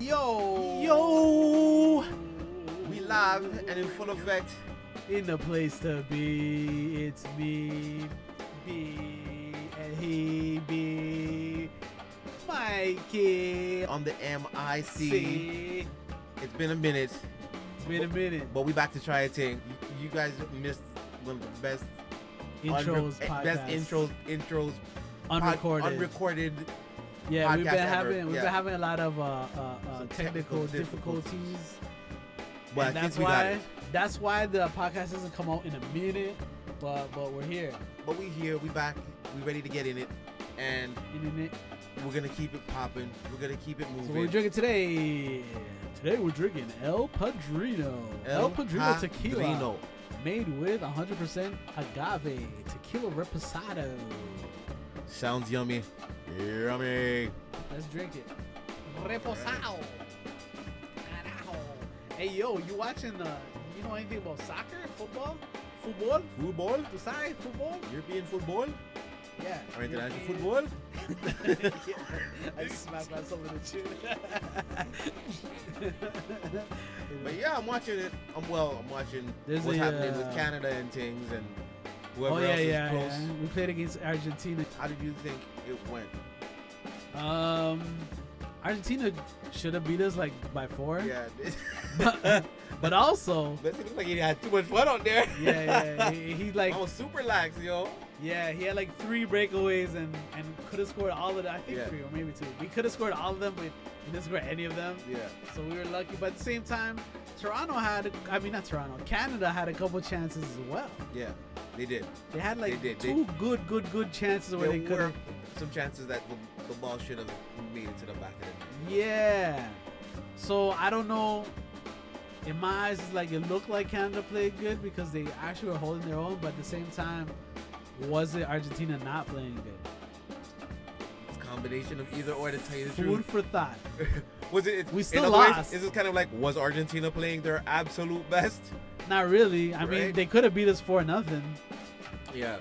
Yo! We live and in full effect. In the place to be, it's me, B, and he, B, Mikey. On the MIC. See? It's been a minute. It's been a minute. But we back to Try A Ting. You guys missed one of the best Intros, intros, unrecorded. Yeah, we've been ever. having a lot of technical difficulties. But and I think that's why the podcast doesn't come out in a minute. But we're here. But we here, we back, we ready to get in it, and we're gonna keep it popping. We're gonna keep it moving. So what we're drinking today? Today we're drinking El Padrino. El Padrino tequila. Made with 100% agave tequila reposado. Sounds yummy. Yummy. Let's drink it. Reposado. Hey yo, you watching you know anything about soccer? Football? Football? Tu sabes football? European football? Yeah. Or international football? I smacked myself in the chin. But yeah, I'm watching it. I'm watching what's happening with Canada and things and whoever else is close. Yeah. We played against Argentina. How did you think it went? Argentina should have beat us like by 4. Yeah. but also, it looked like he had too much fun out there. Yeah. He like. I was super lax, yo. Yeah, he had like 3 breakaways and could have scored all of them. I think 3 or maybe 2. We could have scored all of them, but he didn't score any of them. Yeah. So we were lucky. But at the same time, Canada had a couple chances as well. Yeah, they did. They had like two good chances where they could have. Some chances that the ball should have made it to the back of the net. Yeah. So I don't know. In my eyes, it's like it looked like Canada played good because they actually were holding their own. But at the same time, was it Argentina not playing good? It's a combination of either or, to tell you the truth. Food for thought. Was it? We still lost. Is it kind of like, was Argentina playing their absolute best? Not really. I mean, they could have beat us 4-0. Yeah,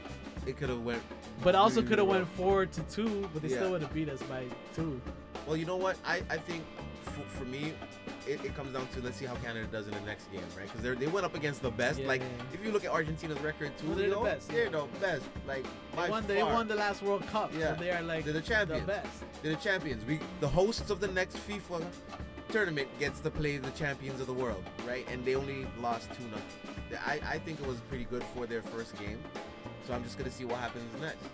it could have went. But also could have went 4-2, but they still would have beat us by 2. Well, you know what? I think for me, it comes down to, let's see how Canada does in the next game, right? Because they went up against the best. If you look at Argentina's record too, they're the best. They're the best. Like they won the last World Cup. Yeah. So they are like they're the champions. The best. They're the champions. The hosts of the next FIFA tournament gets to play the champions of the world, right? And they only lost 2-0. I think it was pretty good for their first game. So I'm just gonna see what happens next.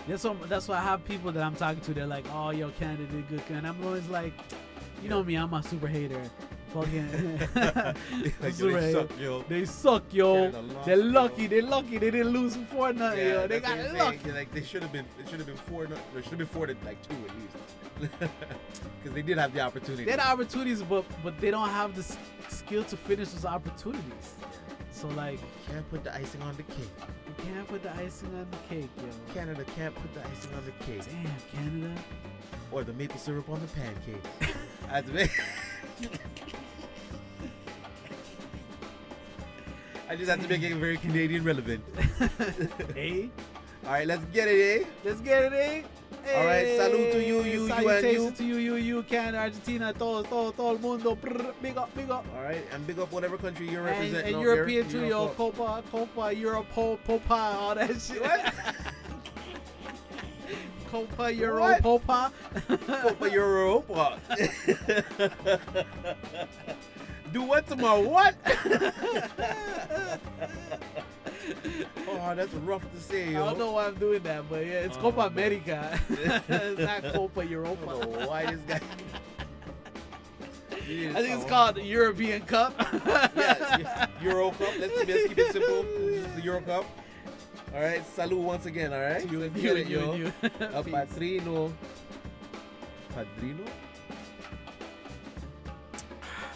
Yeah, so that's why I have people that I'm talking to. They're like, "Oh, yo, Canada did good," and I'm always like, "You know me, I'm a super hater." Fucking, like, they suck, yo. They suck, yo. They're lucky. They're lucky. They didn't lose 4-0, yo. They got lucky. Like they should have been. It should have been 4-0. There should have been 4 to like 2 at least. Because they did have the opportunity. They had opportunities, but they don't have the skill to finish those opportunities. So like, you can't put the icing on the cake. You can't put the icing on the cake, yo. Canada can't put the icing on the cake. Damn, Canada. Or the maple syrup on the pancake. That's me. I just have to make it very Canadian relevant. Hey. All right, let's get it, eh? Let's get it, eh? Hey. All right, salute to you, Salutations to you, Canada, Argentina, todo el mundo. Big up. All right, and big up whatever country you're representing. And European too, yo. Copa, Europe, Popa, all that shit. What? Copa, Europa. Copa, Europa. Do what tomorrow? What? Oh, that's rough to say, yo. I don't know why I'm doing that, but yeah, it's Copa America. It's not Copa Europa. I don't know why this guy. I think it's called the European Cup. Yeah, Euro Cup. Let's keep it simple. This is the Euro Cup. All right, salute once again. All right, let's get it, yo. A Padrino.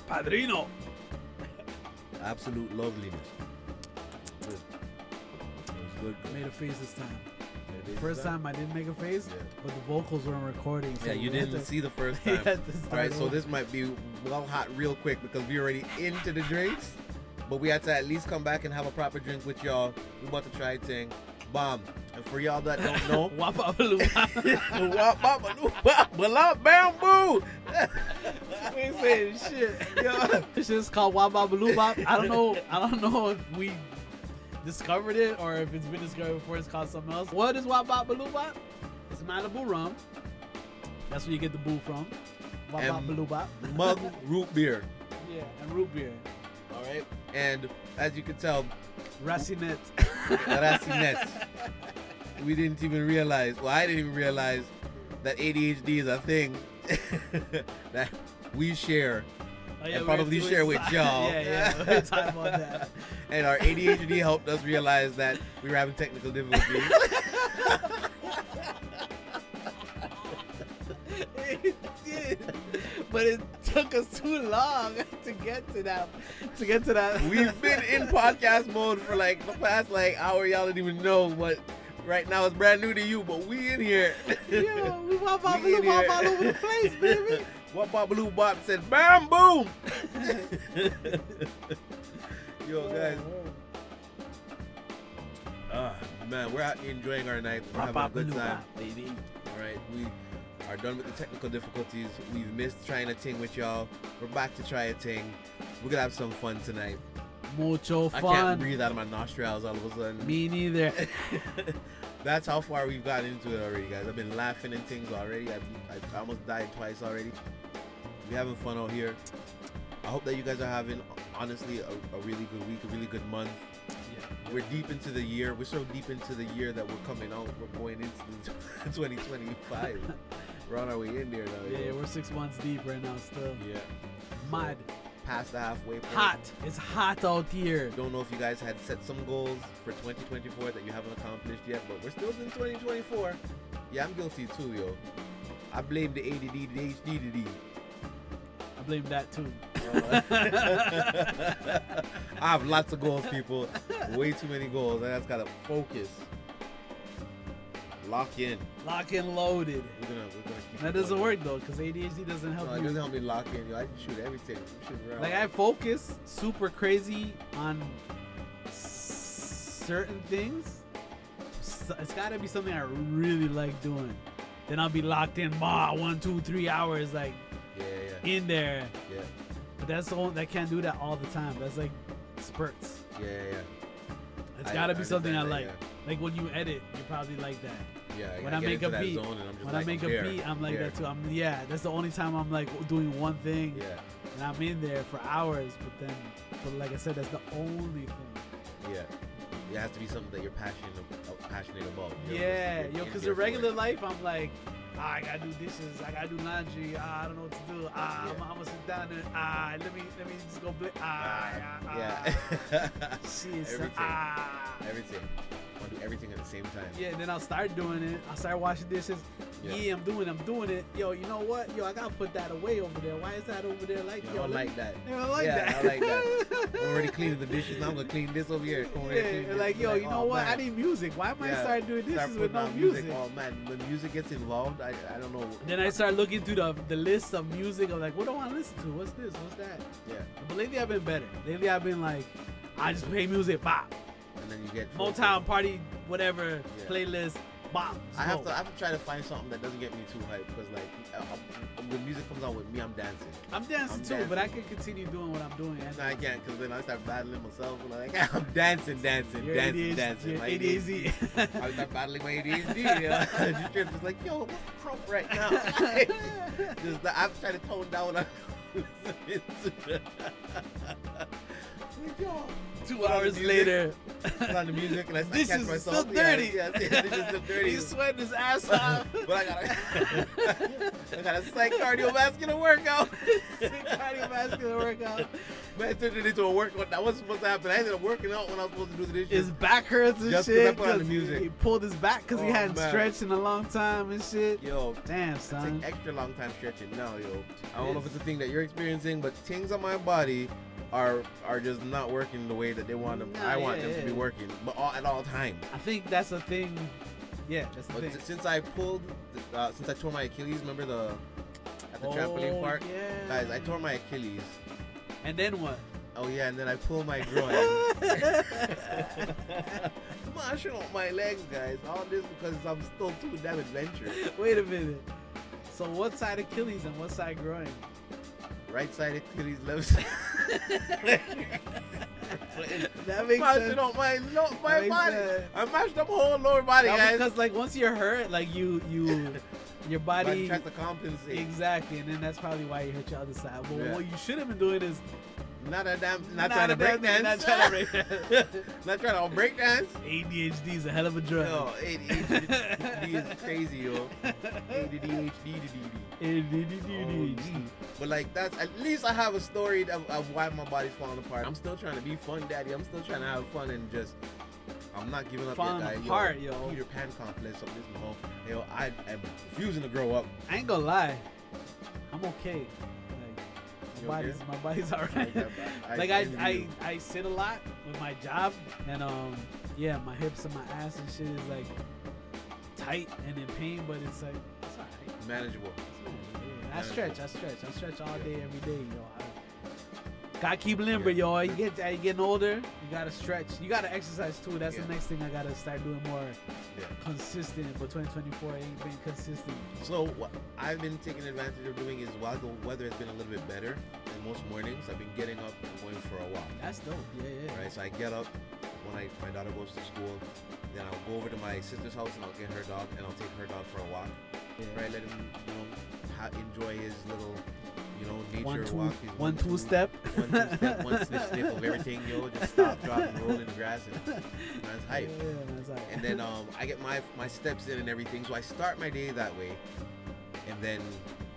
Padrino. Absolute loveliness. Good. Good. Made a face this time. First time I didn't make a face, but the vocals weren't recording. So yeah, you didn't see the first time. All right, so this might be well hot real quick because we already into the drinks, but we had to at least come back and have a proper drink with y'all. We about to try a thing. Bomb. And for y'all that don't know, Wop-Bop-Balloo-Bop. Wop-Bop-Balloo-Bop, bamboo. We ain't saying shit. Yo. This shit's called Wop-Bop-Balloo-Bop. I don't know if we discovered it or if it's been discovered before. It's called something else. What is Wop-Bop-Balloo-Bop? It's Malibu rum. That's where you get the boo from. Wop-Bop-Balloo-Bop. Mug root beer. Yeah, and root beer. All right. And as you can tell, Racinet. Racinet. We didn't even realize, well, I didn't even realize that ADHD is a thing that we share Oh, yeah, and probably share with y'all. Yeah, we're talking about that. And our ADHD helped us realize that we were having technical difficulties. It did, but it took us too long to get to that. We've been in podcast mode for like the past like hour. Y'all didn't even know, but right now it's brand new to you. But we in here. Yeah, we Wop-Bop-Balloo-Bop all over the place, baby. Wop-Bop-Balloo-Bop said, "Bam, boom." Yo, guys. Man, we're out here enjoying our night. We're having a good time, baby. All right, we are done with the technical difficulties. We've missed trying a ting with y'all. We're back to try a ting. We're gonna have some fun tonight. Mucho I fun. can't breathe out of my nostrils all of a sudden. Me neither. That's how far we've gotten into it already, guys. I've been laughing and things already. I almost died twice already. We're having fun out here. I hope that you guys are having, honestly, a really good week, a really good month. Yeah. We're deep into the year. We're so deep into the year that we're coming out. We're going into 2025. We're on our way in there now. Yeah, we're 6 months deep right now still. Yeah. Mad. Past the halfway point. Hot. It's hot out here. Don't know if you guys had set some goals for 2024 that you haven't accomplished yet, but we're still in 2024. Yeah, I'm guilty too, yo. I blame the ADD, the HDD. I blame that too. I have lots of goals, people. Way too many goals. I just gotta focus. Lock in. Lock and loaded. We're gonna keep That it doesn't going. work though, because ADHD doesn't help No, it you. doesn't help me lock in. Yo, I just shoot everything. Shoot around. Like I focus super crazy on certain things. It's gotta be something I really like doing. Then I'll be locked in, 1, 2, 3 hours, like yeah. in there. Yeah. But that's the only, I can't do that all the time. That's like spurts. Yeah. It's gotta be something I understand like. that, Like when you edit, you probably like that. Yeah. When I get make a into that beat, zone and I'm just when like, I make I'm a here, beat, I'm like here. that too. That's the only time I'm like doing one thing, Yeah. and I'm in there for hours. But like I said, that's the only thing. Yeah. It has to be something that you're passionate about. You know, Yeah, you're yo, in because there the for regular it. life, I'm like, I gotta do dishes, I gotta do laundry, I don't know what to do. Yeah. I'm gonna sit down and let me just go Yeah. shit, Everything. so, Everything. I want to do everything at the same time. Yeah, and then I'll start doing it. I'll start washing dishes. Yeah, I'm doing it. Yo, you know what? Yo, I gotta put that away over there. Why is that over there? Like, I don't like that. I don't like that. I like that. I'm already cleaning the dishes. Now I'm gonna clean this over here. Yeah, like, yo, you know what? I need music. Why am I starting doing dishes with no music? Oh man, when music gets involved, I don't know. Then I start looking through the list of music. I'm like, what do I want to listen to? What's this? What's that? Yeah. But lately I've been better. Lately I've been like, I just play music, bop. And then you get Motown party, whatever, Yeah. playlist, bop. I have to try to find something that doesn't get me too hyped because like when music comes on with me, I'm dancing. I'm dancing too, but I can continue doing what I'm doing. No, I can't because then I start battling myself. And I'm like, I'm dancing. Your ADHD, My ADHD. I start battling my ADHD. You know? Just like, yo, what's the crump right now? I'm trying to tone down. What yo. 2 hours later, Put on the music and I this catch is myself. still dirty. Yeah, this is still dirty. He's sweating his ass off. But I got a psych cardiovascular workout. Cardiovascular workout. Man, it turned it into a workout. That wasn't supposed to happen. I ended up working out when I was supposed to do the dishes. His back hurts and Just 'cause I shit. put on the 'cause music. He pulled his back because he Oh, hadn't man. stretched in a long time and shit. Yo, Damn, son. take extra long time stretching now, yo. I don't know if it's a thing that you're experiencing, but things on my body are just not working the way that they want them. Nah, I want yeah, them to be yeah. working, but at all times. I think that's a thing. Yeah, that's the But thing. since I tore my Achilles, remember at the trampoline park, yeah. guys, I tore my Achilles. And then what? Oh yeah, and then I pulled my groin. smashing up my legs, guys. All this because I'm still too damn adventurous. Wait a minute. So what side Achilles and what side groin? Right side Achilles, left side. That makes Mashing sense. up my Makes body. sense. I mashed up whole lower body, No, guys. because like once you're hurt, like your But body try to compensate. exactly, and then that's probably why you hurt your other side. But Yeah. what you should have been doing is Not trying to break dance. Not trying to break dance. Not trying to break dance. ADHD is a hell of a drug. Yo, ADHD is crazy, yo. ADHD. But like that's at least I have a story of why my body's falling apart. I'm still trying to be fun, daddy. I'm still trying to have fun and just I'm not giving up Falling yet, guys. apart, yo. Peter Pan complex of this whole. Yo, I am refusing to grow up. I ain't gonna lie, I'm okay. You Like, okay? my body's alright. Like, I sit a lot with my job, and yeah, my hips and my ass and shit is like tight and in pain, but it's like it's alright. manageable. I stretch all day, every day, yo. Gotta keep limber, yo. You getting older, you gotta stretch. You gotta exercise too. That's the next thing I gotta start doing more consistent. But 2024 ain't been consistent. So what I've been taking advantage of doing is while the weather has been a little bit better, and most mornings I've been getting up and going for a walk. That's dope. Yeah. Right, so I get up when my daughter goes to school, then I'll go over to my sister's house and I'll get her dog and I'll take her dog for a walk. Yeah. Right, let him enjoy his little nature walk. His one two step. One sniff of everything, yo. Just stop, drop, and roll in the grass, and man's hype. Yeah, man's hype. And then I get my steps in and everything, so I start my day that way. And then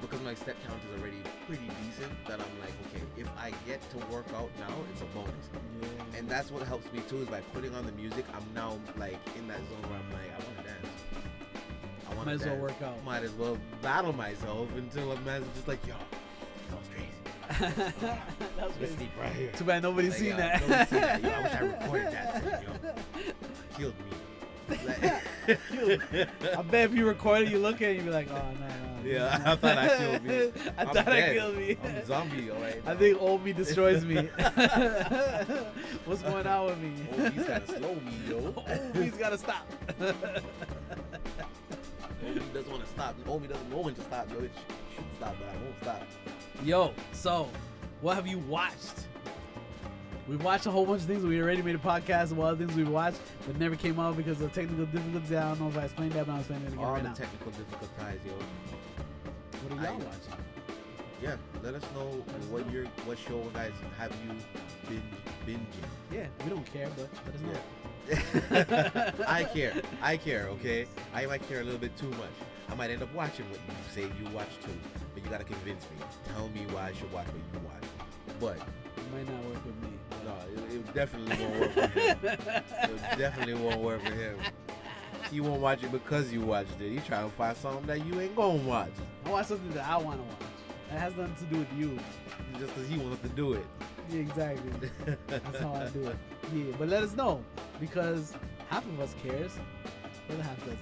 because my step count is already pretty decent, that I'm like, okay, if I get to work out now, it's a bonus. Yeah. And that's what helps me too, is by putting on the music. I'm now like in that zone where I'm like, I want to dance. Might as well work out. Might as well battle myself until I'm just like, yo, that was crazy. That was Let's crazy. sleep right here. Too bad nobody's Like, seen that. Nobody's seen that. Yo, I wish I recorded that thing, yo. Killed me. Like, I bet if you recorded, you look at it, you'd be like, oh, no. yeah, I thought I killed me. I I'm thought I dead. killed me. I'm a zombie, all right. I think old me destroys me. What's going on with me? Oh, he's gotta slow me, yo. Old me's gotta stop. Omi doesn't want to stop. Omi doesn't know when to stop, yo. It should stop, but I won't stop. Yo, so what have you watched? We've watched a whole bunch of things. We already made a podcast of all the things we've watched, but never came out because of technical difficulties. I don't know if I explained that, but I'm explaining it again All right the now. technical difficulties, yo. What are y'all watching? Yeah, let us know what show guys have you binging. Yeah, we don't care, but let us know. Yeah. I care, okay? I might care a little bit too much. I might end up watching what you say you watch too, but you gotta convince me. Tell me why I should watch what you watch. But It might not work with me. no, it definitely won't work for him. It definitely won't work for him. He won't watch it because you watched it. He trying to find something that you ain't gonna watch. I watch something that I want to watch. That has nothing to do with you. Just because he wants to do it. Yeah, exactly. That's how I do it. Yeah, but let us know because half of us cares, the other half doesn't.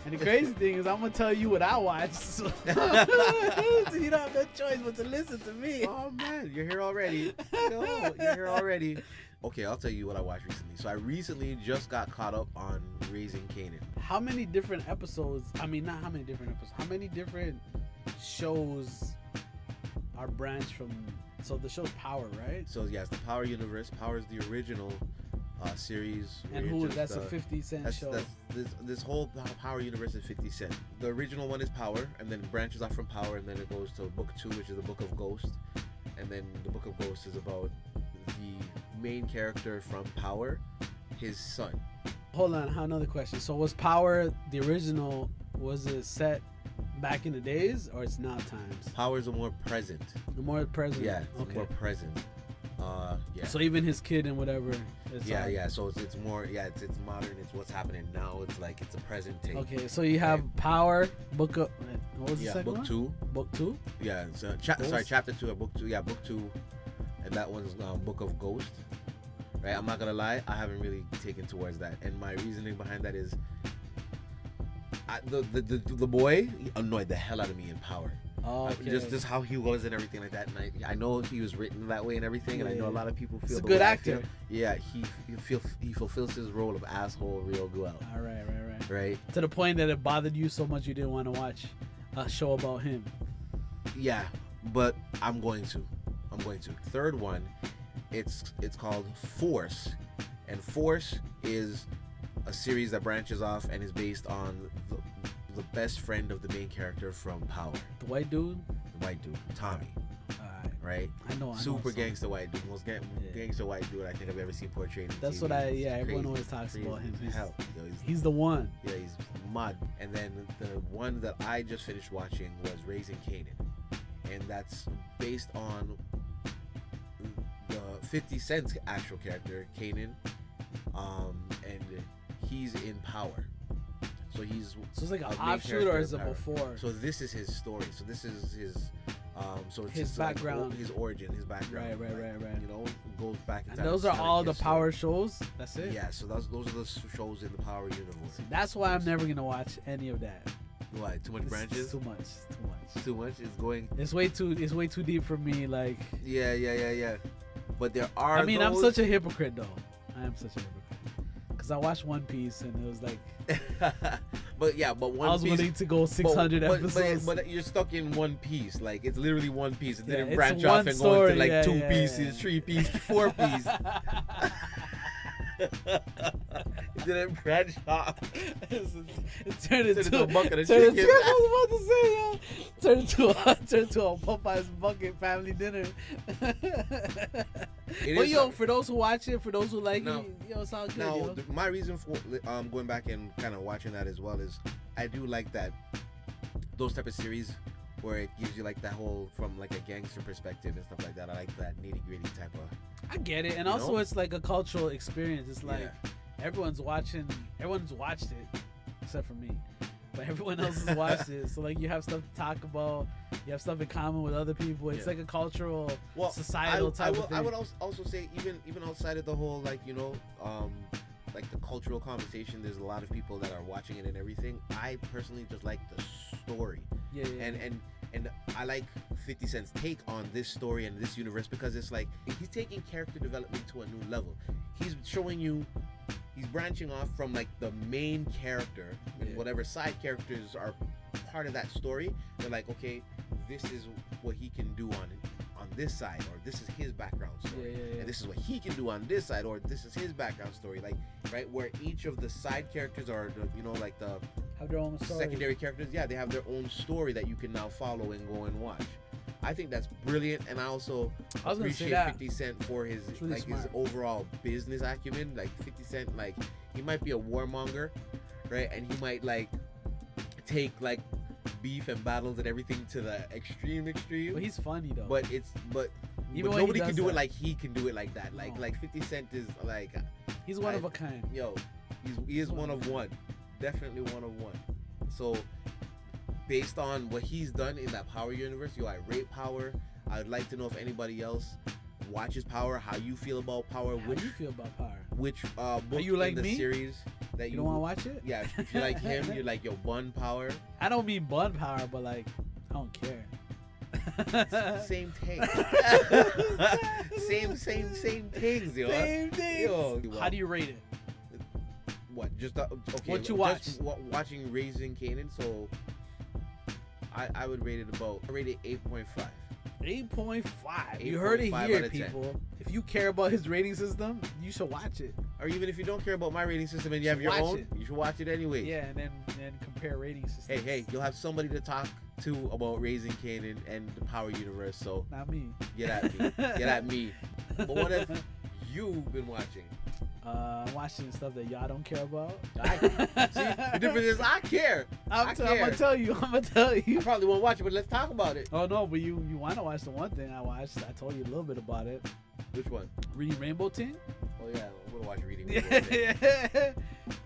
And the crazy thing is, I'm gonna tell you what I watched, so you don't have no choice but to listen to me. Oh man, you're here already. Yo, you're here already. Okay, I'll tell you what I watched recently. So I recently just got caught up on Raising Kanan. How many different episodes? I mean, not how many different episodes. How many different shows are branched from? So the show's Power, right? So yes, the Power universe. Power is the original series. And where who? just, That's a 50 Cent show. This whole Power universe is 50 Cent. The original one is Power, and then it branches off from Power, and then it goes to Book 2, which is the Book of Ghost. And then the Book of Ghost is about the main character from Power, his son. Hold on, another question. So was Power the original? Was it set back in the days, or it's now times? Power's a more present. The more present. Yeah, it's Okay. more present. Yeah. So even his kid and whatever. Yeah. So it's more. Yeah, it's modern. It's what's happening now. It's like it's a present take. Okay, so you have Power, Book of. What was the second Book one? 2. Book 2. Yeah. So chapter 2 or Book 2. Yeah, Book 2, and that one's Book of Ghost. Right. I'm not gonna lie. I haven't really taken towards that, and my reasoning behind that is, the boy annoyed the hell out of me in Power. Oh, okay. Just how he was and everything like that. And I know he was written that way and everything, and I know a lot of people feel He's a the good way I actor. feel. Yeah, he fulfills his role of asshole real well. All right. Right? To the point that it bothered you so much you didn't want to watch a show about him. Yeah, but I'm going to. Third one, it's called Force, and Force is a series that branches off and is based on the best friend of the main character from Power. The white dude? The white dude, Tommy. Alright. Right? I know. Super gangster white dude. Most gangster white dude I think I've ever seen portrayed. That's TV. what He's everyone crazy. always talks about him. Hell, He's the one. Yeah, he's mud. And then the one that I just finished watching was Raising Kanan. And that's based on the 50 Cent's actual character, Kanan. And he's in Power. So it's like an main offshoot, character or in is it Power. before? So this is his story. So this is his so it's His just background. like his origin, his background. Right. You know, it goes back in And time. those are It's all like the his Power story. shows? That's it? Yeah, so those are the shows in the Power universe. That's why I'm never going to watch any of that. Why? Too much It's branches? too much. Too much? It's going... It's way too deep for me. Like, Yeah. But there are I mean, those... I'm such a hypocrite, though. I am such a hypocrite. Because I watched One Piece, and it was like... but One I was Piece... willing to go 600 episodes. But you're stuck in one piece. Like, it's literally one piece. It didn't it's branch one off and story. go into, like, two Yeah. pieces, 3 pieces, 4 pieces. It didn't branch off. It turned into a bucket of turned chicken. into- I was about to say, yo. Turned into a Popeye's bucket family dinner. But yo, for those who watch it, for those who like it, yo, it's all good. Now, Yo. my reason for going back and kind of watching that as well is I do like that those type of series where it gives you like that whole from like a gangster perspective and stuff like that. I like that nitty gritty type of. I get it, and You also know? it's like a cultural experience. It's like Yeah. everyone's watched it except for me, but everyone else has watched it. So like you have stuff to talk about, you have stuff in common with other people. It's like a cultural, societal type of thing. I would also say even outside of the whole like like the cultural conversation, there's a lot of people that are watching it and everything. I personally just like the story. Yeah. And I like 50 Cent's take on this story and this universe because it's like he's taking character development to a new level. He's showing you, he's branching off from like the main character and whatever side characters are part of that story. They're like, okay, this is what he can do on this side, or this is his background story, and this is what he can do on this side, or this is his background story. Like, right, where each of the side characters are, like the have their own story. Secondary characters, they have their own story that you can now follow and go and watch. I think that's brilliant, and I also appreciate 50 Cent for his really his smart. overall business acumen. Like 50 Cent, like he might be a warmonger, right, and he might like take like beef and battles and everything to the extreme. But he's funny though. But Even when nobody he can does do that. it like he can do it like that. No. Like 50 Cent is like he's one of a kind. Yo, he is one of one. Definitely one of one. So based on what he's done in that Power universe, I rate Power. I'd like to know if anybody else watches Power, how you feel about Power, How do you feel about Power? which book you like in the me? series that You don't want to watch it? Yeah, if you like him, you're like Bun Power. I don't mean bun power, but like I don't care. Same thing. same things, yo. Same thing. Yo, How do you rate it? What? Just okay. What you just watching Raising Kanan, so I would rate it about. I rate it 8.5. 8.5. You heard it 8.5 here, out of 10. people. If you care about his rating system, you should watch it. Or even if you don't care about my rating system and you have should your watch own, it. you should watch it anyway. Yeah, and then compare rating systems. Hey, you'll have somebody to talk to about Raising Kanan and the Power Universe. So Not me. get at me. Get at me. But what have you been watching? Watching stuff that y'all don't care about. See, the difference is I care. I'm I gonna tell you. I probably won't watch it, but let's talk about it. Oh no, but you want to watch the one thing I watched. I told you a little bit about it. Which one? Reading Rainbow Team. Oh yeah, I'm gonna watch Reading. Yeah. Rainbow Team.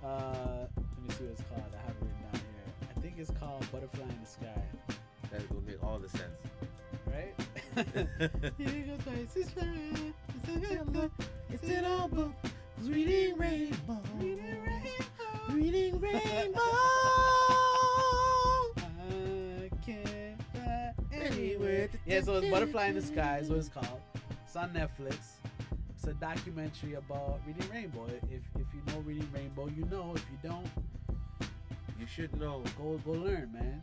Let me see what it's called. I have it written down here. I think it's called Butterfly in the Sky. That will make all the sense. Right? Here goes twice as far. It's an all book. Reading Rainbow. Reading Rainbow. Reading Rainbow. I can't cry Yeah, so it's Butterfly in the Sky is what it's called. It's on Netflix. It's a documentary about Reading Rainbow. If you know Reading Rainbow, you know. If you don't, you should know. Go learn, man.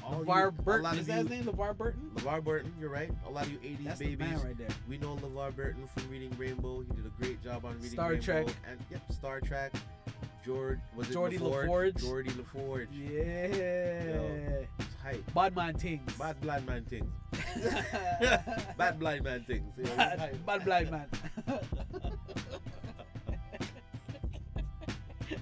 All LeVar you- Burton. a lot Is of that you- his name? LeVar Burton? LeVar Burton, you're right. A lot of you 80s That's babies. the man right there. We know LeVar Burton from Reading Rainbow. He did a great job on Reading Star Rainbow. Trek. And Star Trek. Geordie LaForge. Geordie LaForge. Yeah. It's hype. Bad man things. Bad blind man things. Bad blind man things. Yeah, it's hype. Bad blind man.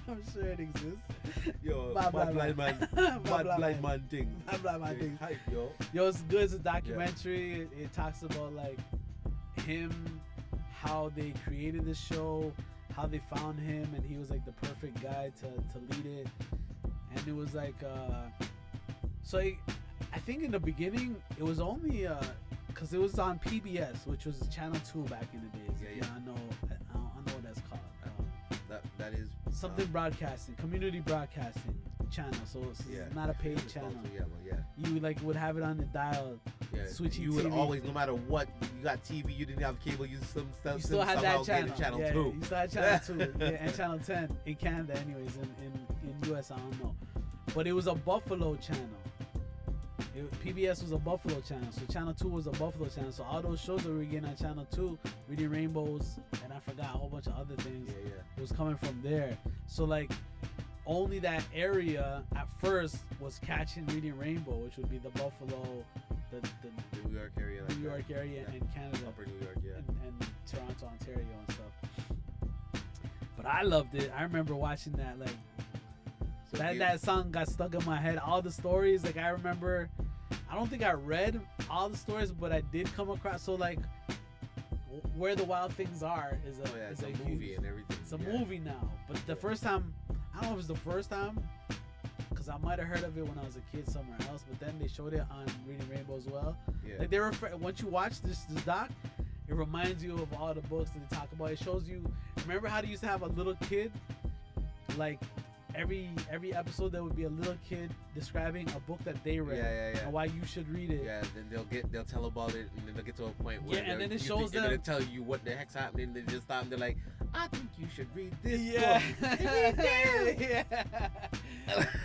I'm sure it exists. Yo, Bad bad blind blind man. Bad Bad blind blind man things. Bad blind man Yeah, things. hype, yo. Yo, it's good. It's a documentary. It talks about like him, how they created the show, how they found him, and he was like the perfect guy to lead it. And it was like, I think in the beginning it was only because it was on PBS, which was Channel 2 back in the days. Yeah. I know what that's called. That is Something broadcasting, community broadcasting channel. So it's not a paid channel. Yeah, well, yeah. You like would have it on the dial. Yeah, Switchy you would TV. always, no matter what, you got TV, you didn't have cable, you still had that channel. Channel yeah, 2. You still had channel 2 yeah, and channel 10 in Canada, anyways. In US, I don't know, but it was a Buffalo channel. PBS was a Buffalo channel, so Channel 2 was a Buffalo channel. So all those shows that we were getting on Channel 2, Reading Rainbows, and I forgot a whole bunch of other things. Yeah. It was coming from there. So like, only that area at first was catching Reading Rainbow, which would be the Buffalo, the New York area. Like New York area and Canada, Upper New York, yeah. and Toronto, Ontario, and stuff. But I loved it. I remember watching that. Like So that song got stuck in my head. All the stories, like I remember. I don't think I read all the stories, but I did come across. So like, Where the Wild Things Are is it's a a movie huge, and everything. it's a movie now. But the first time, I don't know if it was the first time, because I might have heard of it when I was a kid somewhere else. But then they showed it on Reading Rainbow as well. Yeah. Like they once you watch this doc, it reminds you of all the books that they talk about. It shows you. Remember how they used to have a little kid, like every episode there would be a little kid describing a book that they read and why you should read it. Yeah, then they'll tell about it, and then they'll get to a point where and then it you shows think they're them. gonna tell you what the heck's happening. They just stop and they're like, I think you should read this Yeah. book. Yeah.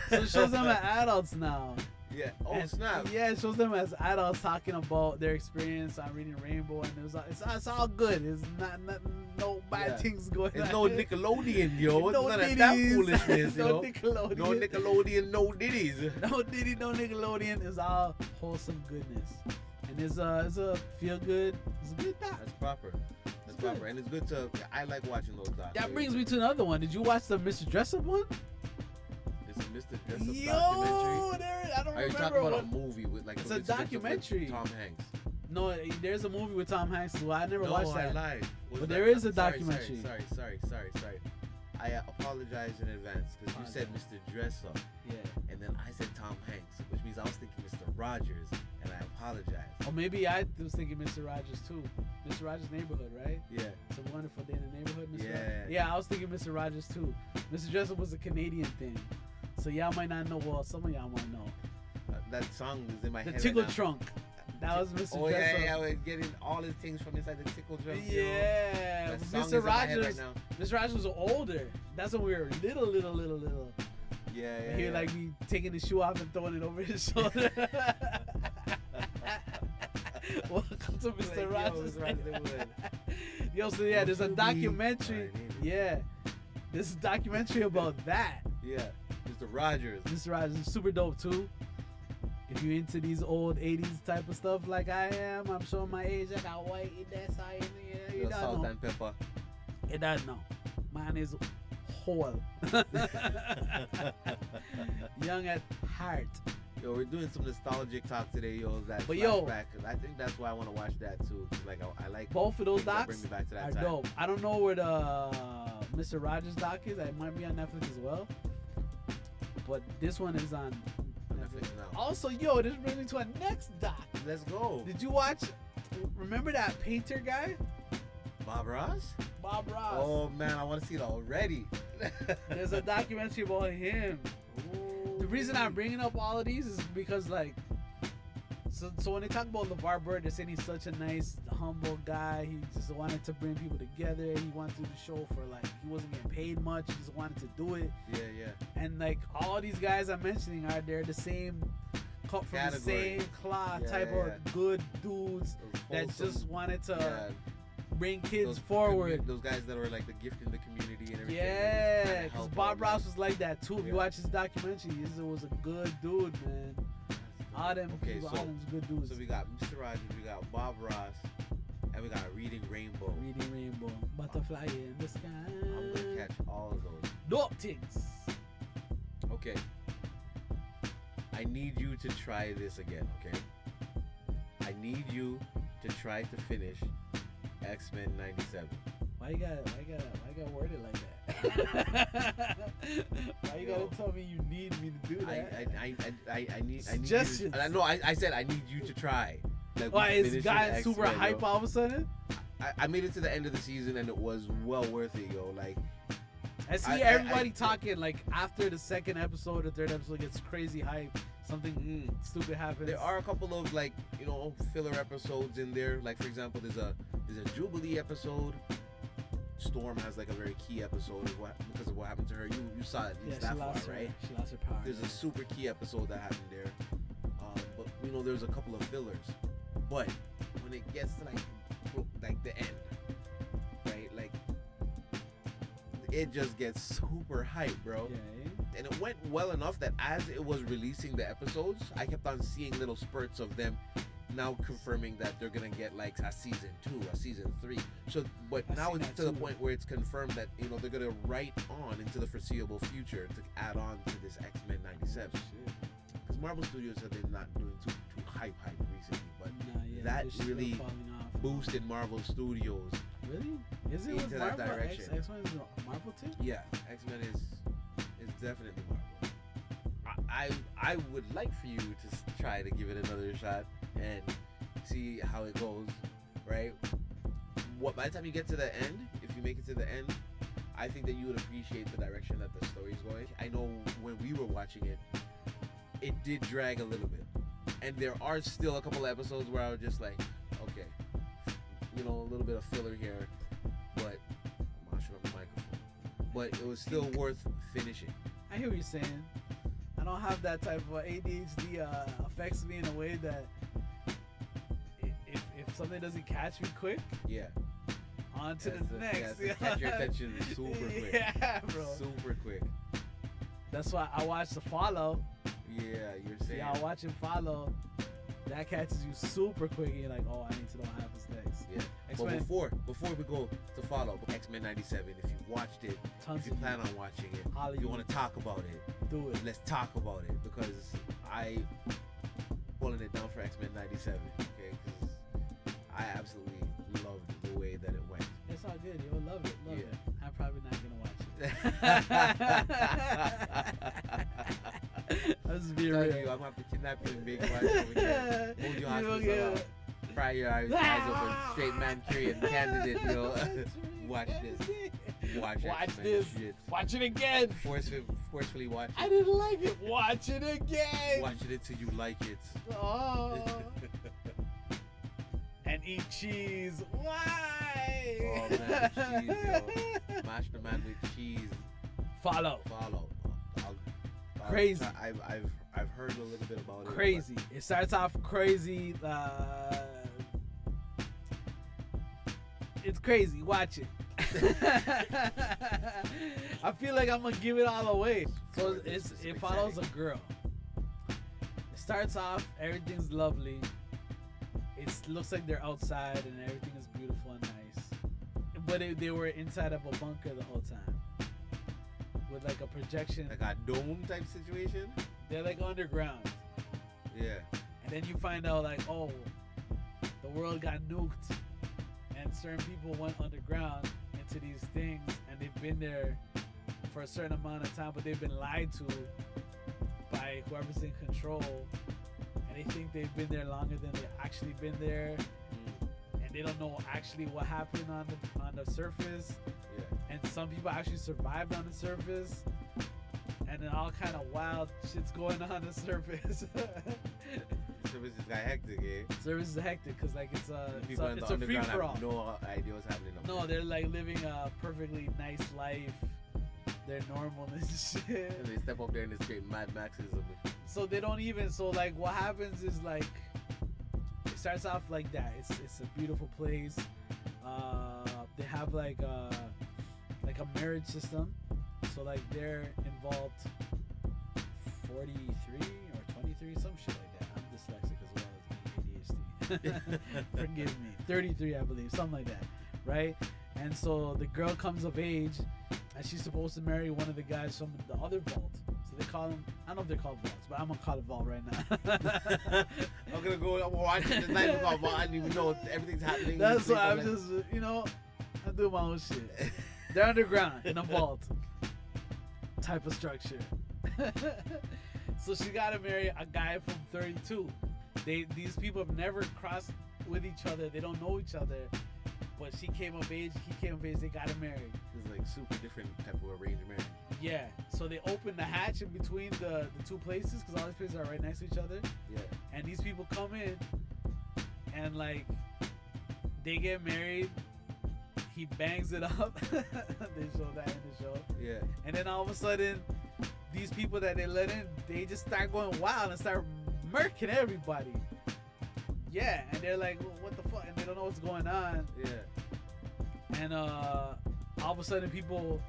So it shows them as adults now. Yeah. Oh And- snap. Yeah, it shows them as adults talking about their experience on Reading Rainbow, and it's all good. It's not no bad things going on. It's no Nickelodeon, yo. No It's none of that ditties. foolishness, No yo. Nickelodeon. No Nickelodeon, no ditties. No Diddy, no Nickelodeon. It's all wholesome goodness, and it's a feel good. It's a good doc. That's proper. That's good. proper, and it's good to. I like watching those docs. That brings me to another one. Did you watch the Mr. Dressup one? It's a Mr. Dress Up Yo, documentary. I don't Are you remember talking about what. a movie with like? It's a Mr. Dress Up with documentary. Tom Hanks. No, there's a movie with Tom Hanks as well. I never No, watched I that. lied. Was But that- there is a sorry, documentary. Sorry. I apologize in advance because you said Mr. Dress Up, Yeah. and then I said Tom Hanks, which means I was thinking Mr. Rogers, and I apologize. Or maybe I was thinking Mr. Rogers too. Mr. Rogers' Neighborhood, right? Yeah. It's a Wonderful Day in the Neighborhood, Mr. Yeah. Rogers. Yeah, I was thinking Mr. Rogers too. Mr. Dressup was a Canadian thing. So y'all might not know. Well, some of y'all might know. That song is in my The head. Tickle right now. Trunk. That was Mr. Oh Dressup. yeah, we're getting all his things from inside the tickle drum. yo. Yeah. That song is Mr. in my head Rogers. right now. Mr. Rogers was older. That's when we were little. Yeah. He would like be taking his shoe off and throwing it over his shoulder. Welcome to Mr. Like, Rogers. yo, Mr. Rogers. Yo, so yeah, there's a Alright, documentary. maybe. Yeah. There's a documentary about that. Yeah. Mr. Rogers. Mr. Rogers is super dope too. If you're into these old 80s type of stuff like I am, I'm showing my age. I got white in that side. You Little don't salt know. and pepper. You don't know. Mine is whole. Young at heart. Yo, we're doing some nostalgic talk today, yo. That But yo- flashback, 'cause I think that's why I want to watch that too. 'Cause, like I like Both of those things that docs bring me back to that are time. dope. I don't know where the Mr. Rogers doc is. It might be on Netflix as well. But this one is on Netflix now. Also, yo, this brings me to our next doc. Let's go. Did you watch? Remember that painter guy, Bob Ross? Bob Ross? Oh man, I want to see it already. There's a documentary about him. The reason I'm bringing up all of these is because, like, so So when they talk about LeVar Burton, they're saying he's such a nice, humble guy. He just wanted to bring people together. He wanted to do the show for like he wasn't getting paid much. He just wanted to do it. Yeah. And like all these guys I'm mentioning are they're the same, cut from the same cloth type of good dudes that just wanted to bring kids forward. Those guys that were like the gift in the community and everything. Yeah, because Bob Ross was like that too. If you watch his documentary, he was a good dude, man. All them people, all them good dudes. So we got Mr. Rogers, we got Bob Ross, and we got Reading Rainbow. Reading Rainbow, Butterfly in the Sky. I'm gonna catch all of those. Dope things. Okay. I need you to try this again, okay? I need you to try to finish X-Men 97. Why you gotta word it like that? Why you gotta tell me you need me to do that? I need suggestions. You to, no, I said I need you to try. Like, why is guy super hype all of a sudden? I made it to the end of the season and it was well worth it, yo. Like I see everybody talking like after the second episode or third episode gets crazy hype. Something stupid happens. There are a couple of like, you know, filler episodes in there. Like for example, there's a Jubilee episode. Storm has like a very key episode because of what happened to her. You saw it. Yeah, she lost right? She lost her power. There's a super key episode that happened there. But you know, there's a couple of fillers. But when it gets to like the end, right? Like it just gets super hype, bro. Yeah. And it went well enough that as it was releasing the episodes, I kept on seeing little spurts of them now confirming that they're gonna get like a season 2, a season 3. So, but now it's to the point where it's confirmed that, you know, they're gonna write on into the foreseeable future to add on to this X-Men 97. Because Marvel Studios have been not doing too hype recently, but that really boosted Marvel Studios. Really? Is it into that direction? X-Men is Marvel too? Yeah, X-Men is definitely Marvel. I would like for you to try to give it another shot and see how it goes, right? By the time you get to the end, if you make it to the end, I think that you would appreciate the direction that the story's going. I know when we were watching it, it did drag a little bit. And there are still a couple of episodes where I was just like, okay, you know, a little bit of filler here, but I'm not sure on the microphone. But it was still worth finishing. I hear what you're saying. I don't have that type of ADHD affects me in a way that if something doesn't catch me quick, on to the next. Catch your attention super quick. Yeah, bro. Super quick. That's why I watched the Follow. Yeah, you're saying. Yeah, watching Follow. That catches you super quick and you're like, oh, I need to know what happens next. Yeah. But before we go to Follow, X-Men 97, if you watched it, if you plan on watching it, if you want to talk about it, do it. Let's talk about it because I pulling it down for X-Men 97, okay? Because I absolutely loved the way that it went. It's all good. You'll love it. Love it. I'm probably not gonna watch it. Let's be real. I'm gonna have to kidnap you and big watch over here. Hold your hostage up. Pry your eyes open. Straight Manchurian candidate, yo. Watch this. Watch this. Shit. Watch it again. Forcefully watch it. I didn't like it. Watch it again. Watch it until you like it. Oh. And eat cheese. Why? Oh man, cheese, yo. Mash the man with cheese. Follow. Crazy. I've heard a little bit about it. Crazy. It starts off crazy. It's crazy. Watch it. I feel like I'm gonna give it all away. So it follows a girl. It starts off, everything's lovely. It looks like they're outside and everything is beautiful and nice. But they were inside of a bunker the whole time. With like a projection. Like a dome type situation? They're like underground. Yeah. And then you find out like, oh, the world got nuked. And certain people went underground into these things and they've been there for a certain amount of time, but they've been lied to by whoever's in control. And they think they've been there longer than they've actually been there. And they don't know actually what happened on the surface. Yeah. And some people actually survived on the surface. And then all kind of wild shit's going on the surface. Service just got hectic, eh? Service is hectic because like it's a free underground for all. have no idea what's happening. No, they're like living a perfectly nice life. They're normal and shit. And they step up there and they straight Mad Maxes of it. So they don't even. So like, what happens is like, it starts off like that. It's a beautiful place. They have like a marriage system. So like they're involved 43 or 23, some shit like that. I'm dyslexic as well as ADHD. Forgive me. 33, I believe, something like that, right? And so the girl comes of age, and she's supposed to marry one of the guys from the other vault. So they call them, I don't know if they're called vaults, but I'm gonna call it vault right now. I'm gonna go watch it tonight because I didn't even know everything's happening. That's why I'm just, I'm doing my own shit. They're underground in a vault type of structure. So she gotta marry a guy from 32. These people have never crossed with each other. They don't know each other. But she came of age, he came of age, they got married. It's like super different type of arranged marriage. Yeah. So they open the hatch in between the two places because all these places are right next to each other. Yeah. And these people come in and like they get married. He bangs it up. They show that in the show. Yeah. And then all of a sudden, these people that they let in, they just start going wild and start murking everybody. Yeah, and they're like, well, what the fuck? And they don't know what's going on. Yeah. And all of a sudden, people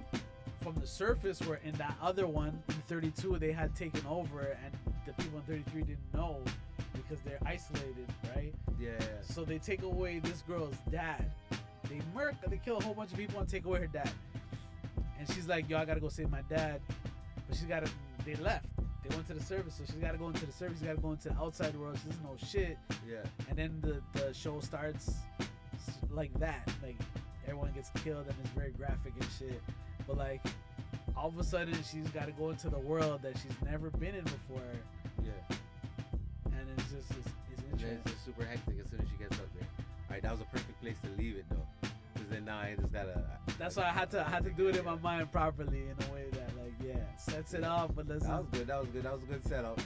from the surface were in that other one, in 32, they had taken over, and the people in 33 didn't know because they're isolated, right? Yeah. So they take away this girl's dad. They they kill a whole bunch of people and take away her dad. And she's like, yo, I gotta go save my dad. But they left. They went to the service, so she's gotta go into the service. She's gotta go into the outside world. She doesn't know shit. Yeah. And then the show starts like that. Like, everyone gets killed and it's very graphic and shit. But like, all of a sudden, she's gotta go into the world that she's never been in before. Yeah. And it's just, it's interesting. It's just super hectic as soon as she gets up there. Alright, that was a perfect place to leave it though. Because then now I just gotta... That's why I had to do it in my mind properly in a way that, like, yeah, sets it up, but let's... That was good, that was a good setup.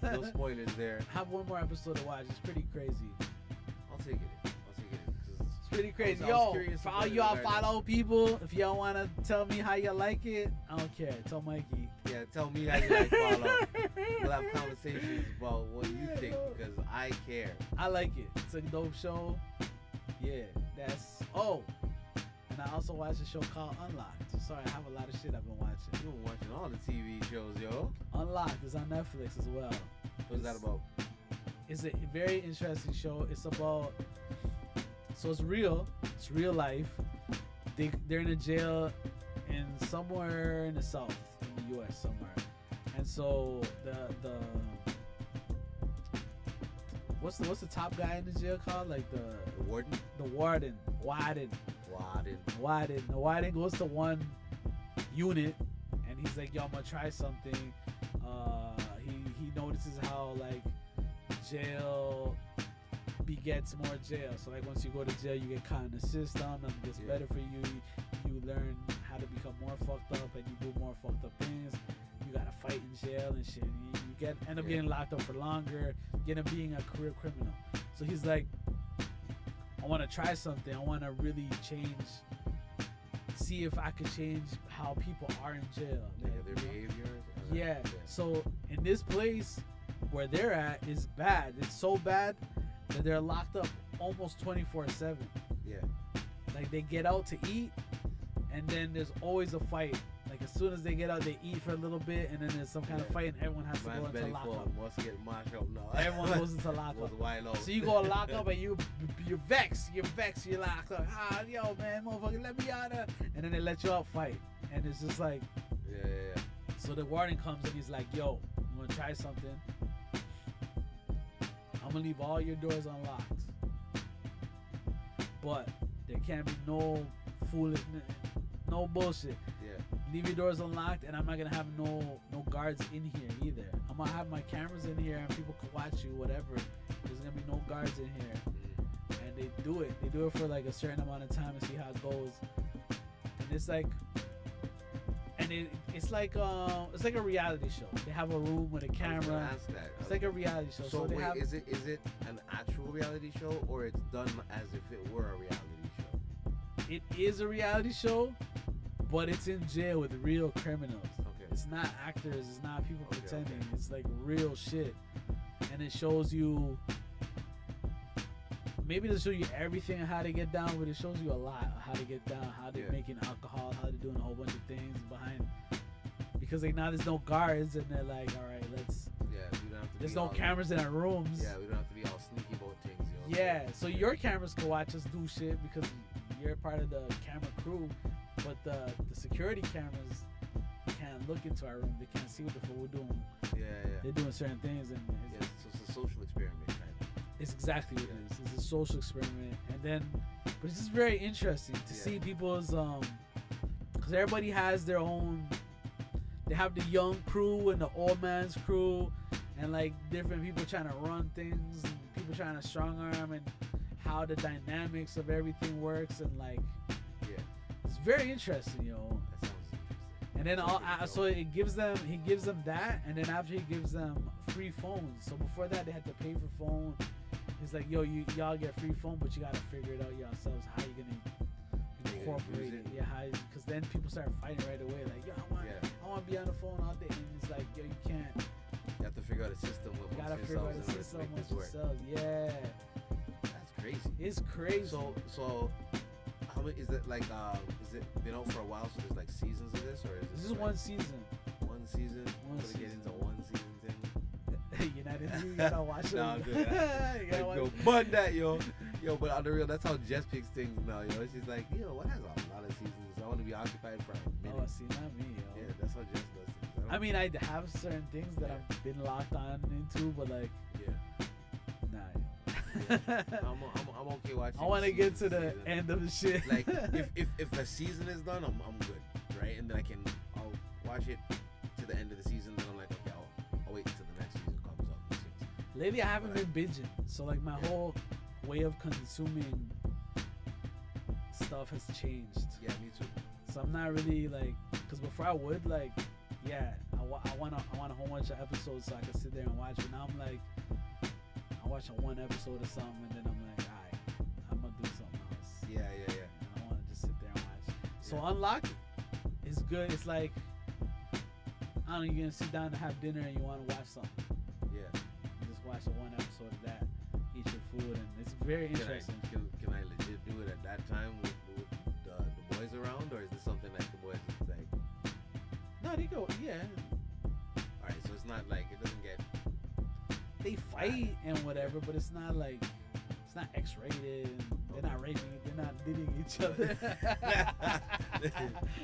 No spoilers there. Have one more episode to watch. It's pretty crazy. I'll take it. It's pretty crazy. I was Yo, for all y'all follow people, if y'all want to tell me how you like it, I don't care. Tell Mikey. Yeah, tell me how you like follow. We'll have conversations about what you think because I care. I like it. It's a dope show. Yeah, that's... Oh, and I also watched a show called Unlocked. Sorry, I have a lot of shit I've been watching. You've been watching all the TV shows, yo. Unlocked is on Netflix as well. What's that about? It's a very interesting show. It's about... So it's real. It's real life. They're in a jail in somewhere in the South, in the U.S. somewhere. And so the what's the top guy in the jail called? Like the warden? The warden. The warden goes to one unit and he's like, yo, I'm gonna try something. He notices how like jail begets more jail. So like once you go to jail, you get caught in the system and it gets better for you. You learn how to become more fucked up and you do more fucked up things. You gotta fight in jail and shit. You end up getting locked up for longer. You end up being a career criminal. So he's like, I want to try something. I want to really see if I could change how people are in jail. Yeah, their behaviors. Yeah. So in this place where they're at is bad. It's so bad that they're locked up almost 24/7. Yeah. Like they get out to eat, and then there's always a fight. Like as soon as they get out, they eat for a little bit, and then there's some kind of fight, and everyone has to go into lockup. Wants to get mashed up now. Everyone goes into lockup. So you go lock up, and you're vexed. You're locked up. Yo, man, motherfucker, let me out of. And then they let you out fight, and it's just like. Yeah. So the warden comes and he's like, yo, I'm gonna try something. I'm gonna leave all your doors unlocked, but there can't be no foolishness, no bullshit. Yeah. Leave your doors unlocked, and I'm not gonna have no guards in here either. I'm gonna have my cameras in here, and people can watch you, whatever. There's gonna be no guards in here, and they do it. They do it for like a certain amount of time and see how it goes. And it's like, and and it's like a reality show. They have a room with a camera. Ask that. It's like a reality show. So they wait, have, is it an actual reality show or it's done as if it were a reality show? it is a reality show, but it's in jail with real criminals. Okay. It's not actors. It's not people Okay, pretending. okay. It's like real shit, and it shows you. Maybe it doesn't show you everything on how to get down, but it shows you a lot of how to get down, how they're making alcohol, how they're doing a whole bunch of things behind. Because like now there's no guards, and they're like, all right, let's. Yeah, we don't have to. There's be no all, cameras in our rooms. Yeah, we don't have to be all sneaky about things. You know? Yeah, so your cameras can watch us do shit because you're part of the camera crew, but the security cameras can't look into our room. They can't see what the fuck we're doing. Yeah. They're doing certain things, and Yeah, so it's a social experiment, right? it's exactly what it is. It's a social experiment, and then, but it's just very interesting to see people's because everybody has their own. They have the young crew and the old man's crew, and like different people trying to run things, and people trying to strong arm, and how the dynamics of everything works, and like it's very interesting, yo. That sounds interesting. And then That's so he gives them that, and then after he gives them free phones. So before that they had to pay for phone. He's like, yo, y'all get free phone, but you gotta figure it out yourselves. How you gonna incorporate it? Yeah, because then people start fighting right away. Like, yo, I want to be on the phone all day, and it's like, yo, you can't. You have to figure out a system with You gotta figure out a system make amongst this work. yourselves. Yeah, That's crazy. it's crazy. So how many is it like? Is it been out for a while? So there's like seasons of this, or is this is like one season. One season. One Gonna get season. into one season thing. United, you gotta watch it. Nah, I'm good. You gotta watch Yo, it. but that yo, but on the real, that's how Jess picks things now. Yo, she's like, what has a lot of seasons? I want to be occupied for a minute. Oh, see, not me, yo. Yeah, that's how Jess does things. I mean, I have certain things that I've been locked on into, but like, yeah. nah. I'm okay watching. I want to get to the season. end of the shit. Like if the season is done, I'm good, right? And then I'll watch it to the end of the season. Then I'm like, okay, I'll wait until the next season comes up. Lately, I haven't been binging, so like my whole way of consuming stuff has changed. Yeah, me too. So I'm not really like, cause before I would like, I want a whole bunch of episodes so I can sit there and watch. But now I'm like, I watch one episode or something, and then I'm like, alright, I'm gonna do something else. Yeah. And I want to just sit there and watch. So Yeah. Unlock is good. It's like, I don't know, you're gonna sit down and have dinner and you want to watch something. Yeah. You just watch one episode of that, eat your food, and it's very interesting. Can I legit do it at that time with the boys around, or is this something like the boys is like? No, they go, yeah. All right, so it's not like it doesn't get. They fight and whatever, but it's not like, it's not X-rated. And they're not raping, they're not diddling each other.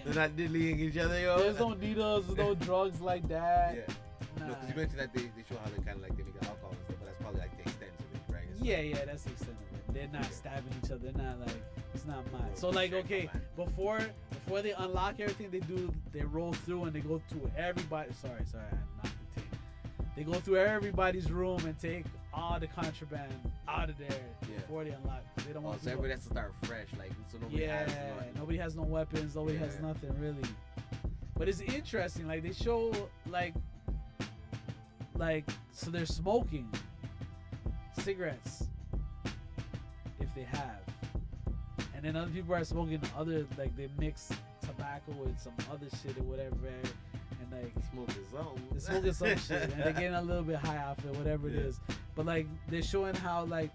They're not diddling each other, yo. There's no needles, there's no drugs like that. Yeah. Nah. No, because you mentioned that they show how they kind of like they make alcohol and stuff, but that's probably like the extent of it, right? It's Yeah, that's the extent of it. They're not stabbing each other. They're not like, it's not mine. So like, okay, before they unlock everything, they roll through and they go through everybody. Sorry, I knocked the tape. They go through everybody's room and take all the contraband out of there before they unlock. They don't want so everybody has to start fresh, like so nobody has nothing. Nobody has no weapons. Nobody has nothing really. But it's interesting. Like they show like so they're smoking cigarettes if they have, and then other people are smoking other, like they mix tobacco with some other shit or whatever, and like Smoking they're smoking some shit and they're getting a little bit high off it, whatever it is. But like they're showing how like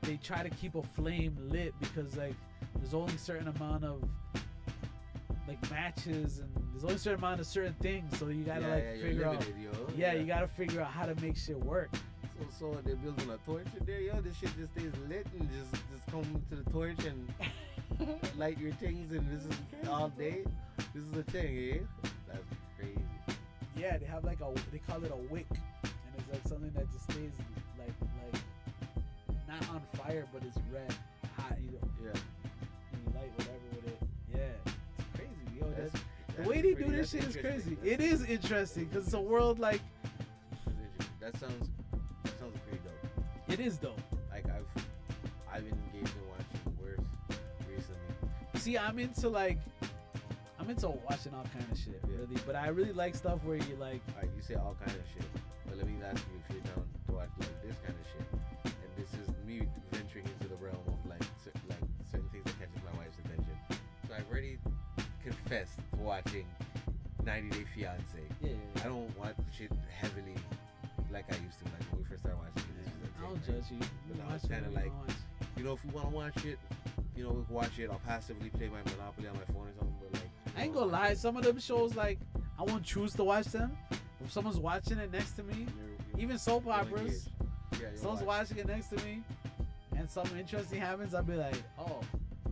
they try to keep a flame lit because like there's only a certain amount of like matches and there's only a certain amount of certain things, so you gotta figure out. You gotta figure out how to make shit work. So they're building a torch in there, yo. This shit just stays lit and just come to the torch and light your things, and this is all day. This is the thing, eh? That's crazy. Yeah, they have like they call it a wick, and it's like something that just stays like not on fire, but it's red, hot. You know, and you light whatever with it. Yeah, it's crazy, yo. The way they do this shit is crazy. It is interesting because it's a world like. That sounds pretty dope. It is dope. Like I've been engaged in watching worse recently. See, I'm into I'm into watching all kind of shit, Yeah. really. But I really like stuff where you like. Alright, you say all kind of shit, but let me ask you if you're down to watch like this kind of shit. And this is me venturing into the realm of like certain things that catches my wife's attention. So I've already confessed to watching 90 Day Fiance. Yeah. I don't watch shit heavily like I used to. Like when we first started watching it. This was a I don't thing, right? judge you. But You now watch it's kinda what you like- wanna watch. You know, if we want to watch it, you know, we can watch it. I'll passively play my Monopoly on my phone or something. But like, I ain't gonna lie. Some of them shows like I won't choose to watch them. If someone's watching it next to me, even soap operas, someone's watching it next to me, and something interesting happens, I'll be like, oh,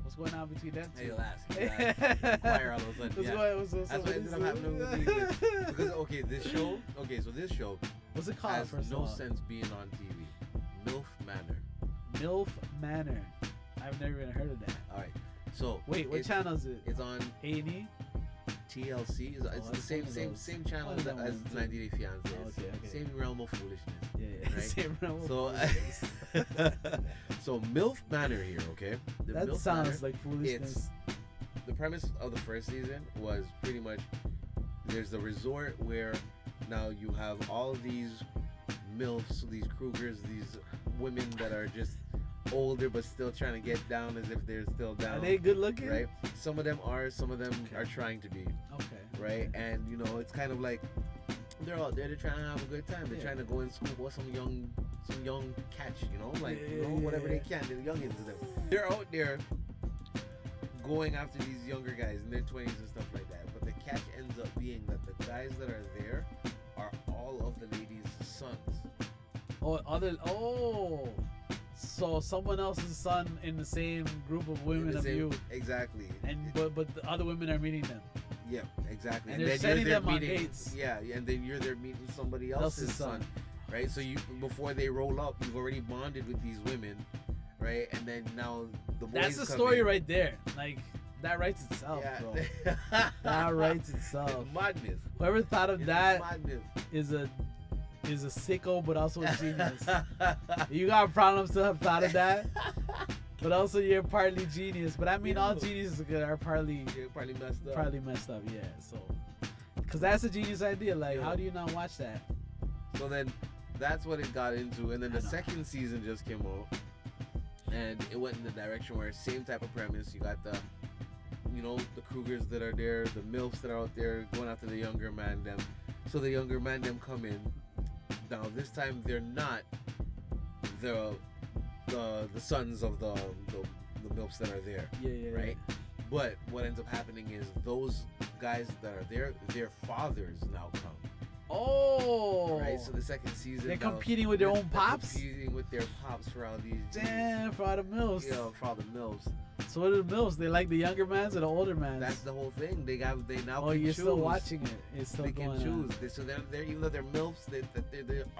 what's going on between them Hey, two? you'll ask. Inquire all of a sudden. What's Yeah. going- what's That's what ended up happening with me. Because okay, this show. Okay, so this show What's it called? has First no of all, sense being on TV. MILF Manor. MILF Manor. I've never even heard of that. All right. So Wait, what it's, channel is it? It's on A&E. TLC. It's the that's one same of those. same channel One of as them ones, too. 90 Day Fiance. Oh, It's okay, okay. Same realm of foolishness. Yeah, Right? same realm of So, foolishness. so MILF Manor here, okay? The That MILF sounds Manor, like foolishness. the premise of the first season was pretty much there's a resort where now you have all of these MILFs, these Krugers, these women that are just older but still trying to get down as if they're still down. Are they good looking? Right? Some of them are Okay. are trying to be, Okay. right? And you know, it's kind of like they're out there, they're trying to have a good time. They're Yeah. trying to go and school with some young catch, you know, like Yeah, you know, yeah, whatever yeah. they can. They're young into them. They're out there going after these younger guys in their 20s and stuff like that. But the catch ends up being that the guys that are there are all of the ladies' sons. So someone else's son in the same group of In women the of same- you, Exactly. and but the other women are meeting them. Yeah, exactly. And they're then sending you're them on meeting, dates. Yeah, and then you're there meeting somebody else's son, right? So you before they roll up, you've already bonded with these women, right? And then now the boys. That's the come story in. right there. Like that writes itself, bro. Yeah. That writes itself. It's madness. Whoever thought of It's that madness. is a sicko, but also a genius. You got problems to have thought of that, but also you're partly genius. But I mean, all geniuses are partly You're probably messed up. messed up. Yeah. So, because that's a genius idea. Like, Yeah. how do you not watch that? So then that's what it got into, and then I the know. second season just came out, and it went in the direction where same type of premise. You got the, you know, the Krugers that are there, the MILFs that are out there going after the younger man them. So the younger man them come in. Now this time they're not the sons of the MILFs that are there, Yeah. right? But what ends up happening is those guys that are there, their fathers now come. Oh. Right, so the second season They're now, competing with their they're own pops? competing with their pops for all these Damn, for all the milfs. you know, for all the MILFs. So what are the milfs? They like the younger mans or the older mans? That's the whole thing. They now Oh, can you're choose. still watching it. It's still They going can on. choose. So they're even though they're MILFs, they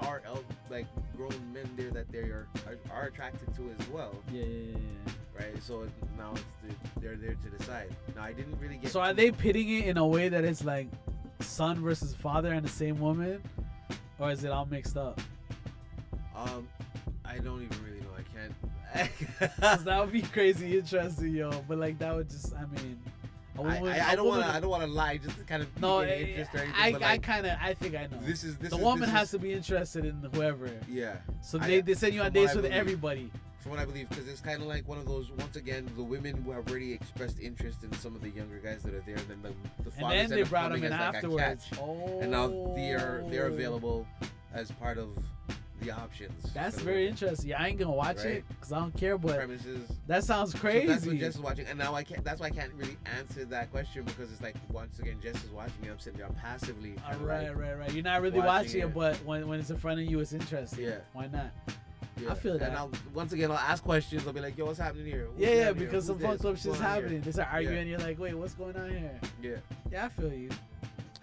are like grown men there that they are attracted to as well, Yeah. right? So now they're there to decide. Now I didn't really get. So are they pitting it in a way that it's like son versus father and the same woman, or is it all mixed up? I don't even really know. I can't. 'Cause that would be crazy interesting, yo. But like that would just, I mean, a woman, I don't want to lie. Just to kind of No, pique any interest or anything. I but like, think I know. this is The woman has to be interested in whoever. Yeah. So I- they send you on from what dates I with believe. everybody. From what I believe, because it's kind of like one of those. Once again, the women who have already expressed interest in some of the younger guys that are there, and then the And fathers then end they up brought them coming in as like a afterwards. catch. Oh. And now they're available as part of the options. That's for the very women. interesting. Yeah, I ain't gonna watch Right. it because I don't care. But Premises. that sounds So crazy. that's what Jess is watching, and now I can't. That's why I can't really answer that question because it's like once again, Jess is watching it. I'm sitting there passively. All kinda right, like, right. You're not really watching watching it, it. but when it's in front of you, it's interesting. Yeah. Why not? yeah. I feel that. And once again, I'll ask questions. I'll be like, "Yo, what's happening here?" What's Yeah, happening here? because some Who's this? fucked up What's shit's going on here?" happening. They start arguing, Yeah. and you're like, wait, what's going on here? Yeah. Yeah, I feel you.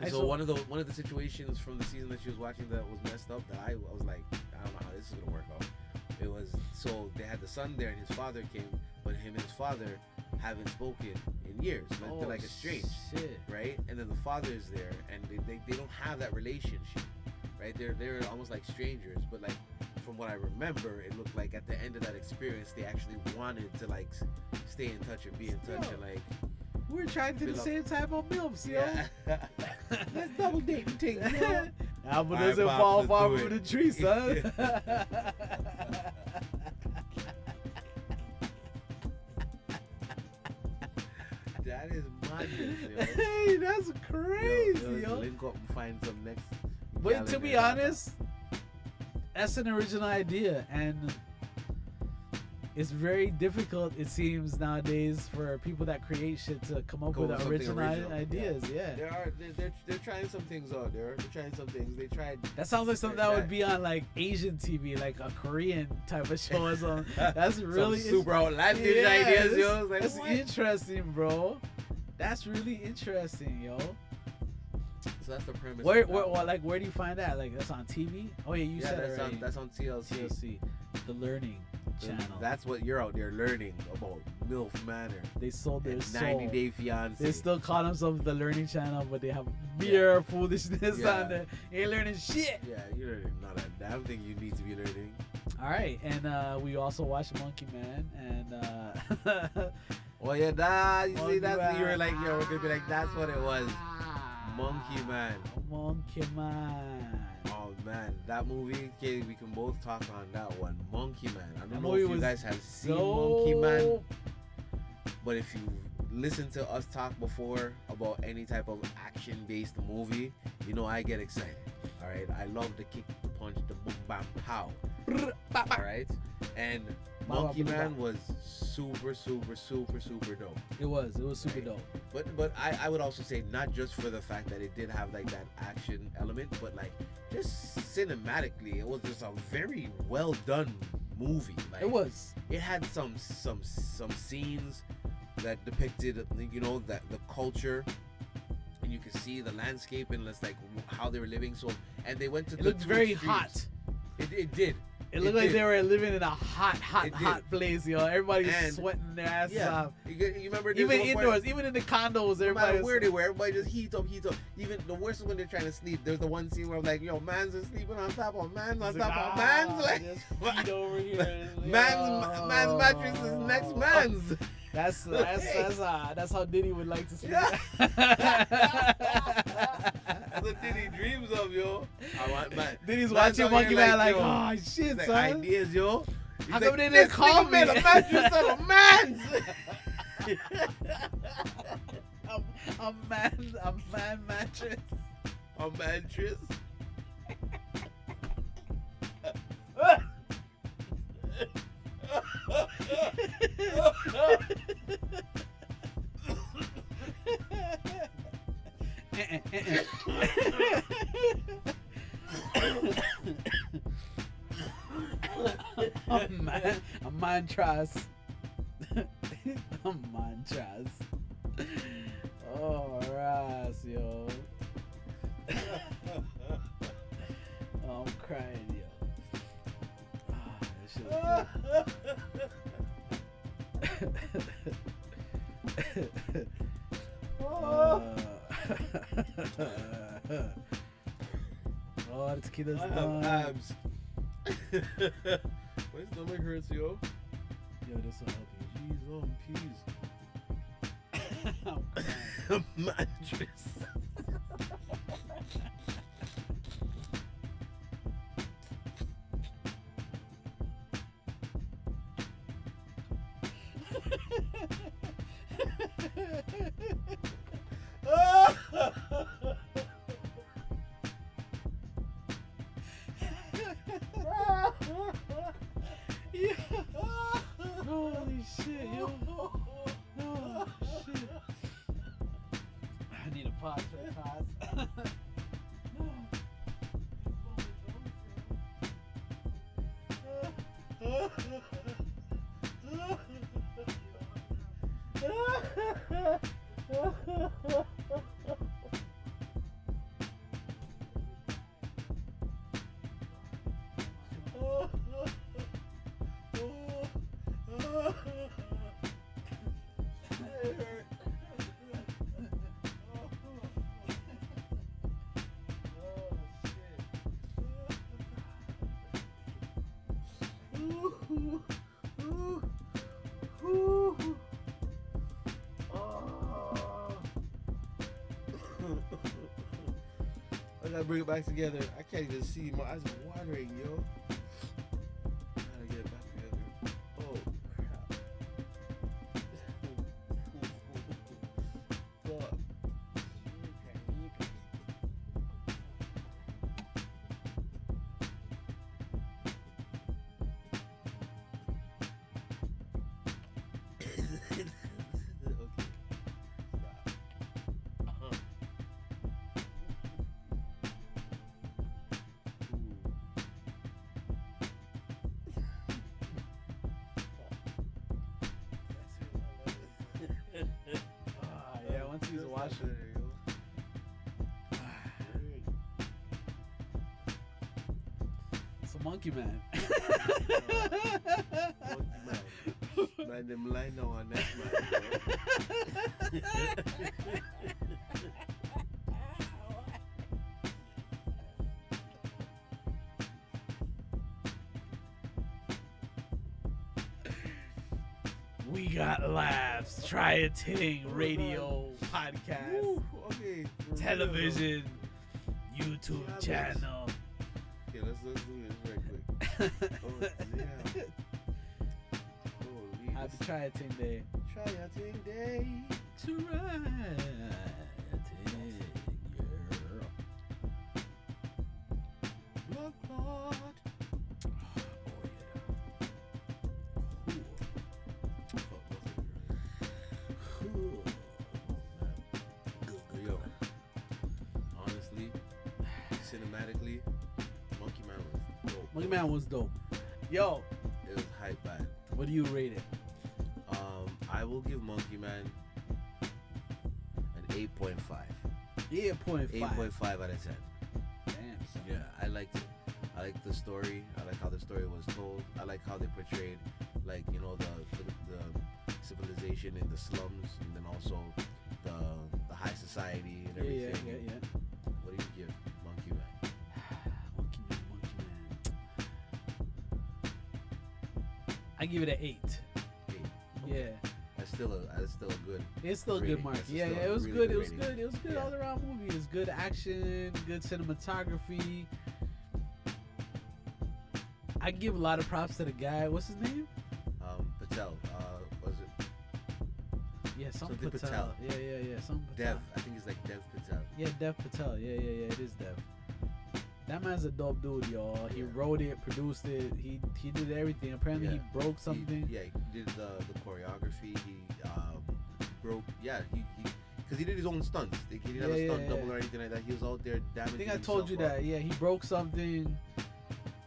So one of the situations from the season that she was watching that was messed up that I was like, I don't know how this is gonna work out. It was so they had the son there and his father came, but him and his father haven't spoken in years. Like, they're like estranged, Shit. right? And then the father's there and they don't have that relationship, right? They're almost like strangers, but like from what I remember, it looked like at the end of that experience they actually wanted to like stay in touch and be in touch and like We're attracted to the same type of milfs, yo. Yeah. Let's double date and take, you know. Apple Alright, doesn't Pops, fall let's far do from it. the tree, son. That is madness, yo. Hey, that's crazy, Let's yo. link up and find some next. But gal to in be there. honest, that's an original idea, and it's very difficult, it seems, nowadays for people that create shit to come up Come with with something original original, ideas. Yeah. they're trying some things out there. They're trying some things. They tried. That sounds like something that would be on like Asian TV, like a Korean type of show or something. That's really some super outlandish ideas, yo. It's like, that's what? interesting, bro. That's really interesting, yo. So that's the premise. Where of that. where do you find that? Like that's on TV? Oh yeah, you Yeah, said that's it already. on TLC. TLC, the Learning Channel. That's what you're out there learning about MILF Manor. They sold their And soul. 90 Day Fiance. They still call themselves the Learning Channel, but they have mere foolishness Yeah. on there. You ain't learning shit. Yeah, you're learning not a damn thing you need to be learning. All right, and we also watched Monkey Man, and Oh yeah, nah, you Monkey see that's you were Man. like, yo, we're gonna be like, that's what it was. Monkey Man. Monkey Man. Oh man, that movie, okay, we can both talk on that one. Monkey Man. I That don't know movie if you was guys have seen So Monkey Man, but if you listen to us talk before about any type of action-based movie, you know I get excited. All right, I love the kick, the punch, the boom, bam, pow. All right, and Monkey Man was super, super, super, super dope. It was super Right. dope. But I would also say not just for the fact that it did have like that action element, but like just cinematically, it was just a very well done movie. Like, It was. It had some scenes that depicted, you know, that the culture, and you could see the landscape and just like how they were living. So, and they went to. It the looked two very extremes. hot. It did. It looked like did. they were living in a hot It did. place, yo. Everybody's And- sweating their asses Yeah, off. you remember there's Even one part- indoors, even in the condos, No matter everybody where they were, everybody just heat up. Even the worst is when they're trying to sleep. There's the one scene where I'm like, yo, man's just sleeping on top of man's on top of man's. Like, feet over here. man's mattress is next man's. That's how Diddy would like to sleep. Yeah. That's what Diddy dreams of, yo. I want man. Diddy's Man's watching out Monkey here Man like, yo, oh shit, he's like, son. ideas, yo. He's How like, come they didn't this call nigga me? made a mattress out of man's. a man mattress. A mattress. A mantras. A mantras. Oh, Ras, yo. Oh, I'm crying, yo. Ah, that shit was good. Oh, the tequila's I have done. abs. My stomach hurts, yo. Yo, this will help you. Jeez, I'm crying. Mattress. Yeah. Holy shit, yo. Oh, shit. I need a pause for a pause. gotta bring it back together. I can't even see. My eyes are watering, yo. I gotta get it back together. Oh, crap. Fuck. Yeah, once he's watching. It's a monkey man. Man, them line now on that man. We got laughs. Try a Ting radio podcast, Woo, okay. television, YouTube Yeah, channel. Okay, let's do this right quick. Oh, yeah. Holy, Happy Try a Ting Day. Try a Ting Day. Try a Ting, Blood clot. Yo, honestly, cinematically, Monkey Man was dope. Monkey Man was dope. Yo, It was hype bad. what do you rate it? I will give Monkey Man an 8.5. 8.5. 8.5 out of 10. Damn, son. Yeah, I liked it. I like the story. I like how the story was told. I like how they portrayed, like, you know, the civilization in the slums, and then also the high society and everything. Yeah. What do you give Monkey Man? Monkey Man. I give it an 8. 8. Yeah. That's still a good. It's still a good rating. mark. It's Yeah, still yeah, a it was really good. good It was rating. good. It was good Yeah. all around movie. It was good action, good cinematography. I give a lot of props to the guy. What's his name? Patel. Was it Yeah, some Something Patel. Patel. Yeah. Some Patel. Dev? I think it's like Dev Patel. Yeah, Dev Patel. Yeah. It is Dev. That man's a dope dude, y'all. He Yeah. wrote it, produced it. He did everything. Apparently, Yeah. he broke something. He did the choreography. He broke. Yeah, he because he did his own stunts. Like, he didn't have a stunt double or anything like that. He was out there I damaging think I told you himself that. Yeah, he broke something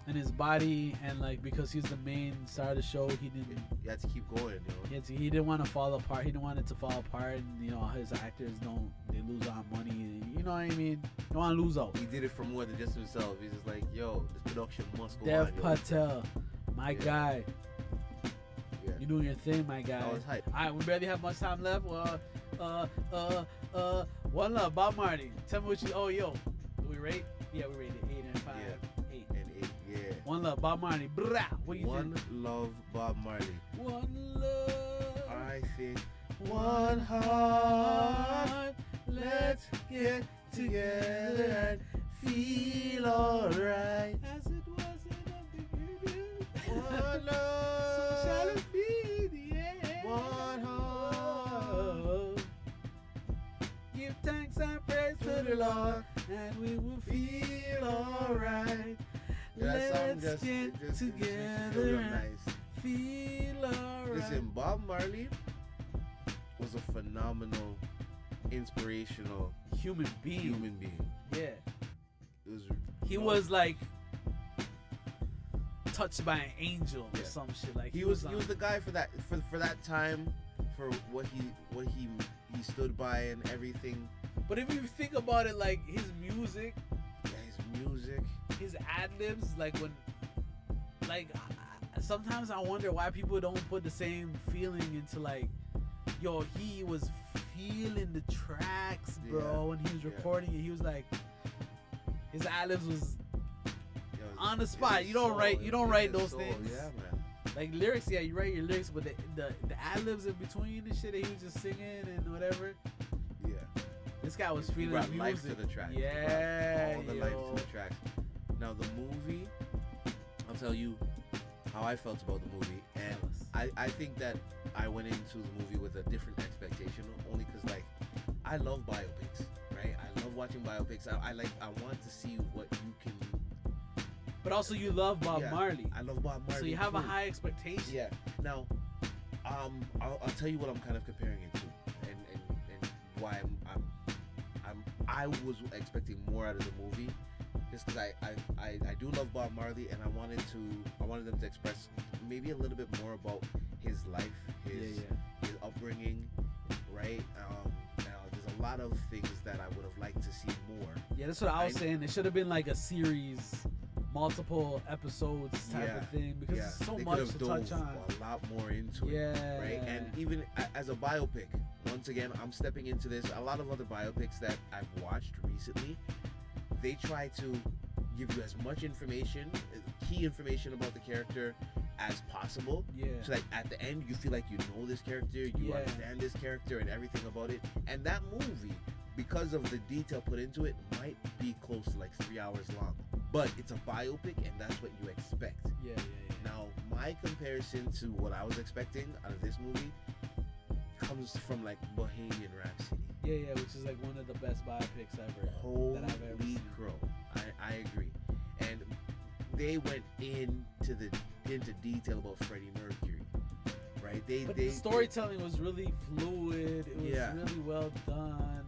in his body, and like because he's the main star of the show, he didn't. You had to keep going, you know. He didn't want to fall apart. He didn't want it to fall apart, and you know his actors they lose on money. You know what I mean? Don't want to lose out. He did it for more than just himself. He's just like, yo, this production must go Dev on. yo. Patel, my Yeah. guy, Yeah. you doing your thing, my guy. That was hype. All right, we barely have much time left. One love, Bob Marley. Tell me what you. Oh, yo, do we rate? Yeah, we rated 8 and 5. Yeah. 8. And it, yeah. One love, Bob Marley. Brah. What do you One think? love, Bob Marley. One love. I think One heart. Let's get together and feel alright. As it was in the beginning. one love. So shall it be the end. One heart. Give thanks and praise to the Lord, and we will feel alright. That song Let's just, get it just feel together real and nice. feel alright. Listen, Bob Marley was a phenomenal, inspirational human being. human being. Yeah. It was. He you know, was like touched by an angel or Yeah. some shit. Like He was the guy for that for that time, for what he stood by and everything. But if you think about it, like his music, Yeah, his music. his ad libs, like when, like sometimes I wonder why people don't put the same feeling into like, yo, he was feeling the tracks, bro, Yeah, when he was yeah. recording it. He was like, his ad libs was Yo, on the it spot. was You don't soul, write it was those soul, things. Yeah, man. Like lyrics, yeah, you write your lyrics, but the ad libs in between the shit that he was just singing and whatever. Yeah. This guy was He feeling brought the life to music. the track. He Yeah, brought all the yo. life to the track. Now the movie, I'll tell you how I felt about the movie, and Tell us. I think that I went into the movie with a different expectation, only because like I love biopics, right? I love watching biopics. I want to see what you can. But also, you love Bob Yeah, Marley. I love Bob Marley. So you have a too. high expectation. Yeah. Now, I'll tell you what I'm kind of comparing it to, and why I was expecting more out of the movie, just because I do love Bob Marley, and I wanted them to express maybe a little bit more about his life, his upbringing, right? There's a lot of things that I would have liked to see more. Yeah, that's what I was saying. It should have been like a series, multiple episodes type of thing, because there's so they much could have to touch dove on. a lot more into it. Yeah. Right? And even as a biopic, once again, I'm stepping into this. A lot of other biopics that I've watched recently, they try to give you as much information, key information about the character as possible. Yeah. So like at the end, you feel like you know this character, you understand this character and everything about it. And that movie, because of the detail put into it, might be close to like 3 hours long. But it's a biopic, and that's what you expect. Yeah. Now, my comparison to what I was expecting out of this movie comes from like Bohemian Rhapsody. Yeah, which is like one of the best biopics ever Holy that I've ever seen. crow. I agree. And they went into detail about Freddie Mercury, right? But the storytelling was really fluid. It was really well done.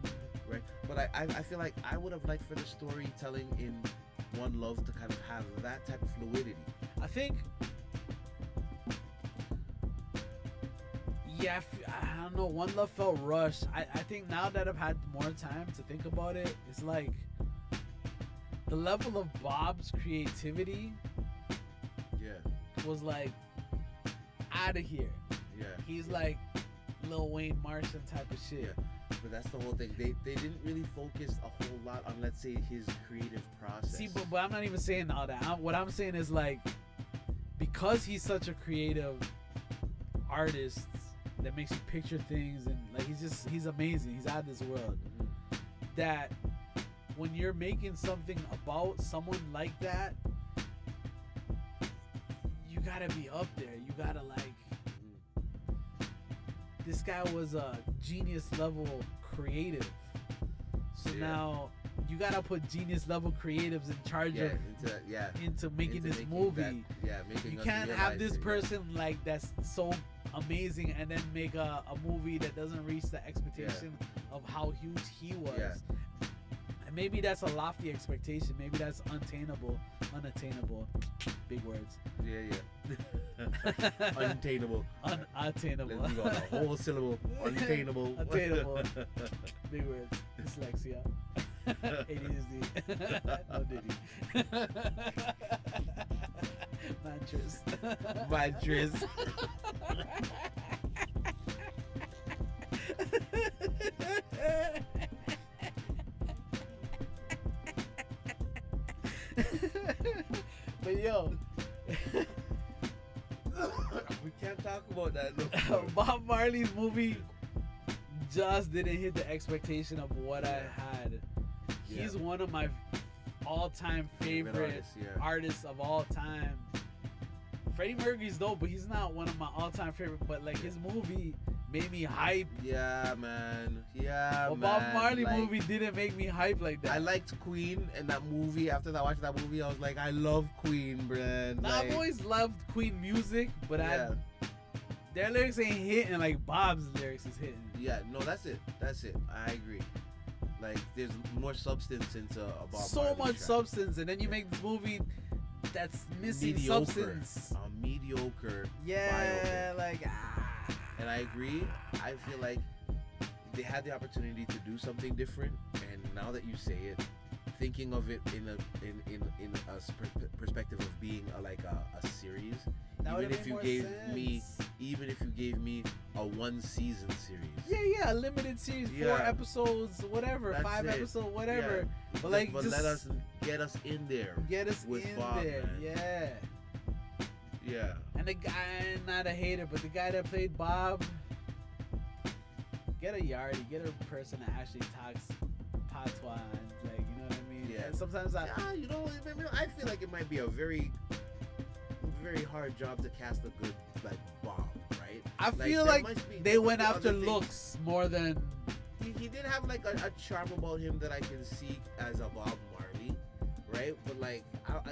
Right. But I feel like I would have liked for the storytelling in One Love to kind of have that type of fluidity. I think, I don't know, One Love felt rushed. I think now that I've had more time to think about it, it's like the level of Bob's creativity was like out of here. Yeah. He's like Lil Wayne Martian type of shit. Yeah. But that's the whole thing. They didn't really focus a whole lot on, let's say, his creative process. See, but I'm not even saying all that. What I'm saying is like, because he's such a creative artist that makes you picture things, and like he's amazing. He's out of this world. Mm-hmm. That when you're making something about someone like that, you gotta be up there. You gotta like. This guy was a genius level creative. So now you gotta put genius level creatives in charge of into making this movie. You can't have this person like that's so amazing and then make a movie that doesn't reach the expectation of how huge he was. And maybe that's a lofty expectation. Maybe that's unattainable. Big words. Unattainable. Unattainable. Let's go on a whole syllable. Unattainable. Attainable. Big words. Dyslexia. ADHD. No Diddy. Mattress. But yo, we can't talk about that no more. Bob Marley's movie just didn't hit the expectation of what I had. He's one of my all-time favorite artists of all time. Freddie Mercury's dope, but he's not one of my all-time favorite. But like his movie made me hype. Yeah, man. Yeah, but man. Bob Marley movie didn't make me hype like that. I liked Queen in that movie. After I watched that movie, I was like, I love Queen, man. Nah, I've always loved Queen music, but their lyrics ain't hitting like Bob's lyrics is hitting. Yeah, no, that's it. I agree. Like, there's more substance into a Bob so Marley much track. substance, and then you make this movie that's missing mediocre. substance. A mediocre. Yeah, biopic. like And I agree. I feel like they had the opportunity to do something different, and now that you say it, thinking of it in a perspective of being a series, even if you gave me a 1-season series. Yeah, a limited series, 4 episodes, whatever, That's 5 episodes, whatever. Yeah. But like, just let us get us in there. Get us with in Bob, there, man. Yeah. And the guy, not a hater, but the guy that played Bob, get a yardie, get a person that actually talks patois and like, you know what I mean? Yeah. And sometimes I you know, I feel like it might be a very, very hard job to cast a good like Bob, right? I Like, feel there like must be- they there went must be after other things. looks more than He did have like a charm about him that I can see as a Bob Marley, right? But like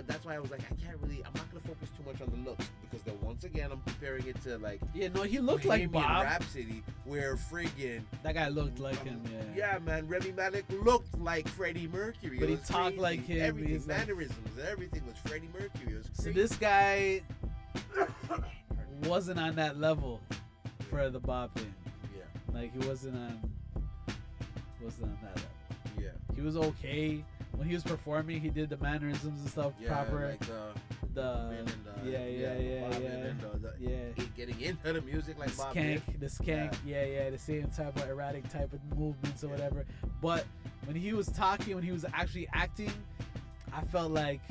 that's why I was like, I'm not gonna focus too much on the looks because then once again I'm comparing it to like no, he looked like Bohemian Bob. Rhapsody, where friggin' That guy looked like him, yeah, man, Remy Malek looked like Freddie Mercury. But It he was talked crazy. like him. Everything, He's like- mannerisms, everything was Freddie Mercury. It was So crazy. this guy wasn't on that level for the Bob thing. Yeah, Like he wasn't on that level. yeah, He was okay when he was performing. He did the mannerisms and stuff yeah. proper. Like the Bobbin and yeah, Bobbin and getting into the music like Bob did. the skank, the same type of erratic type of movements or whatever. But when he was talking, when he was actually acting, I felt like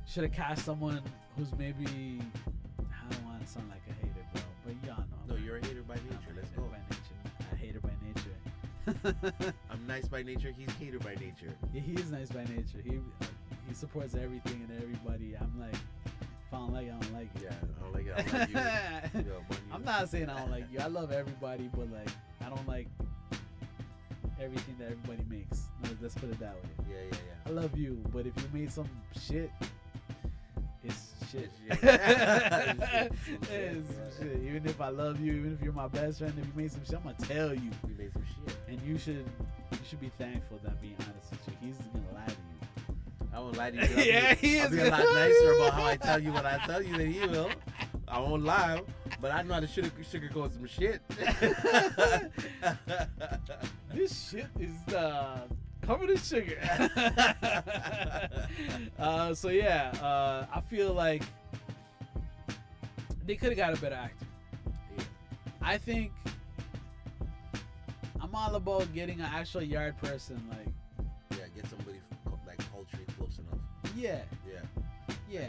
should have cast someone who's maybe, I don't want to sound like a hater, bro, but y'all know. No, you're a hater by nature. I'm a Let's hater go. by nature. I hater by nature. I'm nice by nature. He's hater by nature. Yeah, he is nice by nature. He supports everything and everybody. I'm like, if I don't like it, I don't like it. Yeah, I don't like it. I don't like you. Yo, man, I'm not saying I don't like you. I love everybody, but like, I don't like everything that everybody makes. Let's put it that way. Yeah. I love you, but if you made some shit, it's shit. It's It's shit. Even if I love you, even if you're my best friend, if you made some shit, I'm gonna tell you. We made some shit. And you should be thankful that I'm being honest with you. He's gonna lie to you. I won't lie to you. Yeah, he I'll is be a lot nicer about how I tell you what I tell you than he will. I won't lie, but I know how to sugarcoat some shit. This shit is covered in sugar. So yeah, I feel like they could have got a better actor. Yeah. I think I'm all about getting an actual yard person. Like, Yeah, get somebody like culturally close enough. yeah, Yeah.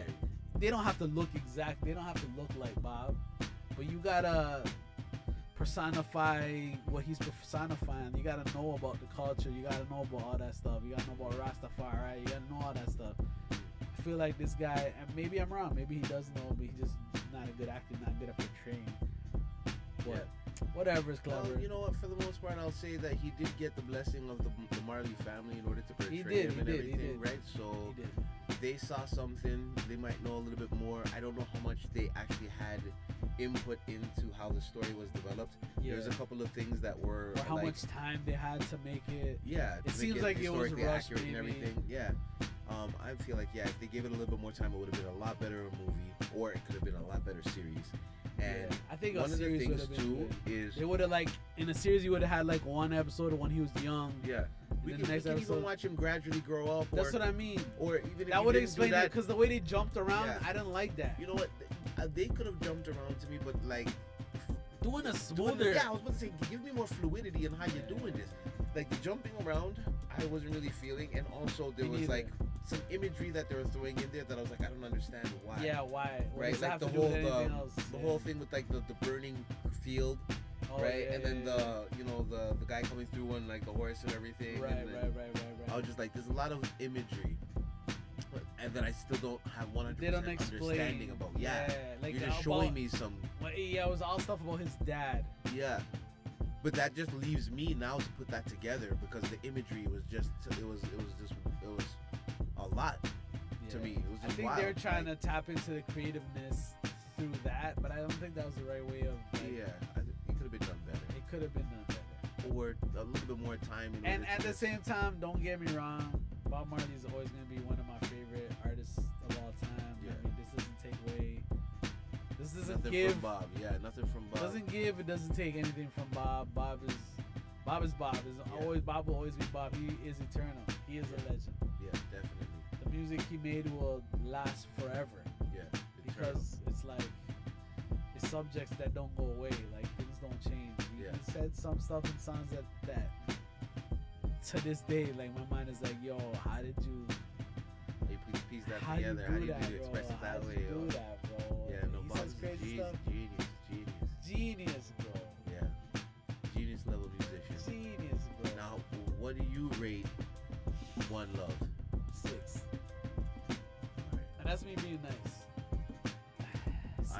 they don't have to look exact. They don't have to look like Bob, but you gotta personify what he's personifying. You gotta know about the culture. You gotta know about all that stuff. You gotta know about Rastafari. You gotta know all that stuff. I feel like this guy, and maybe I'm wrong. Maybe he does know, but he's just not a good actor, not good at portraying. But whatever is clever. Well, you know what? For the most part, I'll say that he did get the blessing of the Marley family in order to portray him and everything, right? So He did. they saw something. They might know a little bit more. I don't know how much they actually had input into how the story was developed. Yeah. There's a couple of things that were Or how like, much time they had to make it. yeah, to It make seems like it was historically rushed, accurate and maybe. everything. Yeah. I feel like if they gave it a little bit more time, it would have been a lot better movie, or it could have been a lot better series. And Yeah, I think a one of the series would things have been too good. is They would have like in a series you would have had like one episode of when he was young. yeah, we then can, the next we can episode- even watch him gradually grow up. That's or, what I mean. Or even if That you would didn't do explain it that, because the way they jumped around, Yeah. I didn't like that. you know what? They could have jumped around to me, but like Doing a doing smoother. yeah, I was about to say, give me more fluidity in how you're doing this. Like the jumping around, I wasn't really feeling, and also there Me was neither. like some imagery that they were throwing in there that I was like, I don't understand why. Yeah, why? What Right, does that like have the to do whole with anything else? the whole thing with like the burning field, Oh, right? yeah, And then yeah, the the guy coming through on like the horse and everything. Right, and then right. I was just like, there's a lot of imagery, and then I still don't have 100% They don't explain. understanding about. Yeah, like you're just about- showing me some. Well, yeah, it was all stuff about his dad. Yeah, but that just leaves me now to put that together because the imagery was just it was a lot to Yeah. me. It was I just think wild. they're trying like, to tap into the creativeness through that, but I don't think that was the right way of. Like, yeah, it could have been done better, It could have been done better. or a little bit more time. In And order at to the just- same time, don't get me wrong, Bob Marley is always going to be one of my favorite artists of all time. Yeah. I mean, this doesn't take away. This doesn't nothing give. from Bob. Yeah, nothing from Bob. Doesn't give. It doesn't take anything from Bob. Bob is Bob. Is Yeah. always Bob will always be Bob. He is eternal. He is a legend. Yeah, definitely. The music he made will last forever Yeah, because it's like it's subjects that don't go away. Like things don't change. Yeah. He said some stuff in songs that to this day, like my mind is like, yo, how did you? Hey, please piece that How together. you How do do that, you bro? express it How that did way? you do that, bro? Yeah, no, He Bob's says crazy genius, stuff. genius. Genius, bro. Yeah, genius level musician. Genius,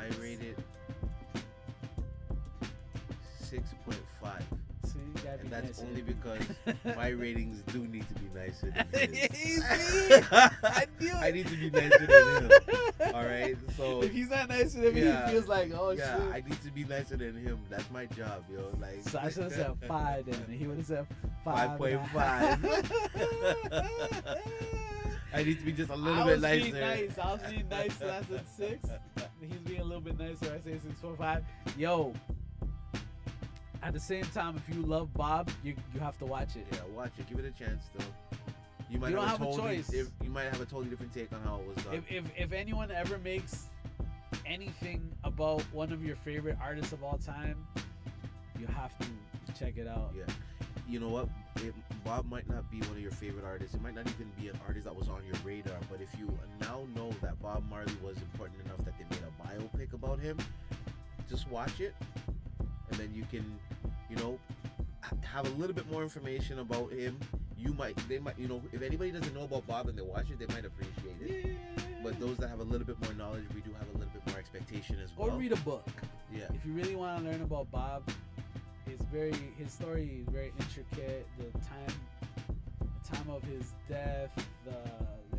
I rate it 6.5. See, you gotta be And that's nicer. only because my ratings do need to be nicer than his. See? I knew it. I need to be nicer than him. All right, so If he's not nicer than me, yeah, he feels like, oh yeah, shit. I need to be nicer than him. That's my job, yo. Like, So I should have said 5 then. He would have said 5.5. I need to be just a little bit nicer. Nice. I was being nice, so I said 6. He's being a little bit nicer. I say 6.5. Yo. At the same time, if you love Bob, you have to watch it. Yeah, watch it. Give it a chance, though. You might You don't have, have a totally, choice. You might have a totally different take on how it was done. If anyone ever makes anything about one of your favorite artists of all time, you have to check it out. Yeah. You know what? Bob might not be one of your favorite artists. It might not even be an artist that was on your radar. But if you now know that Bob Marley was important enough that they made a biopic about him, just watch it. And then you can, have a little bit more information about him. They might, if anybody doesn't know about Bob and they watch it, they might appreciate it. Yeah. But those that have a little bit more knowledge, we do have a little bit more expectation as well. Or read a book. Yeah. If you really want to learn about Bob, his story is very intricate. The time of his death,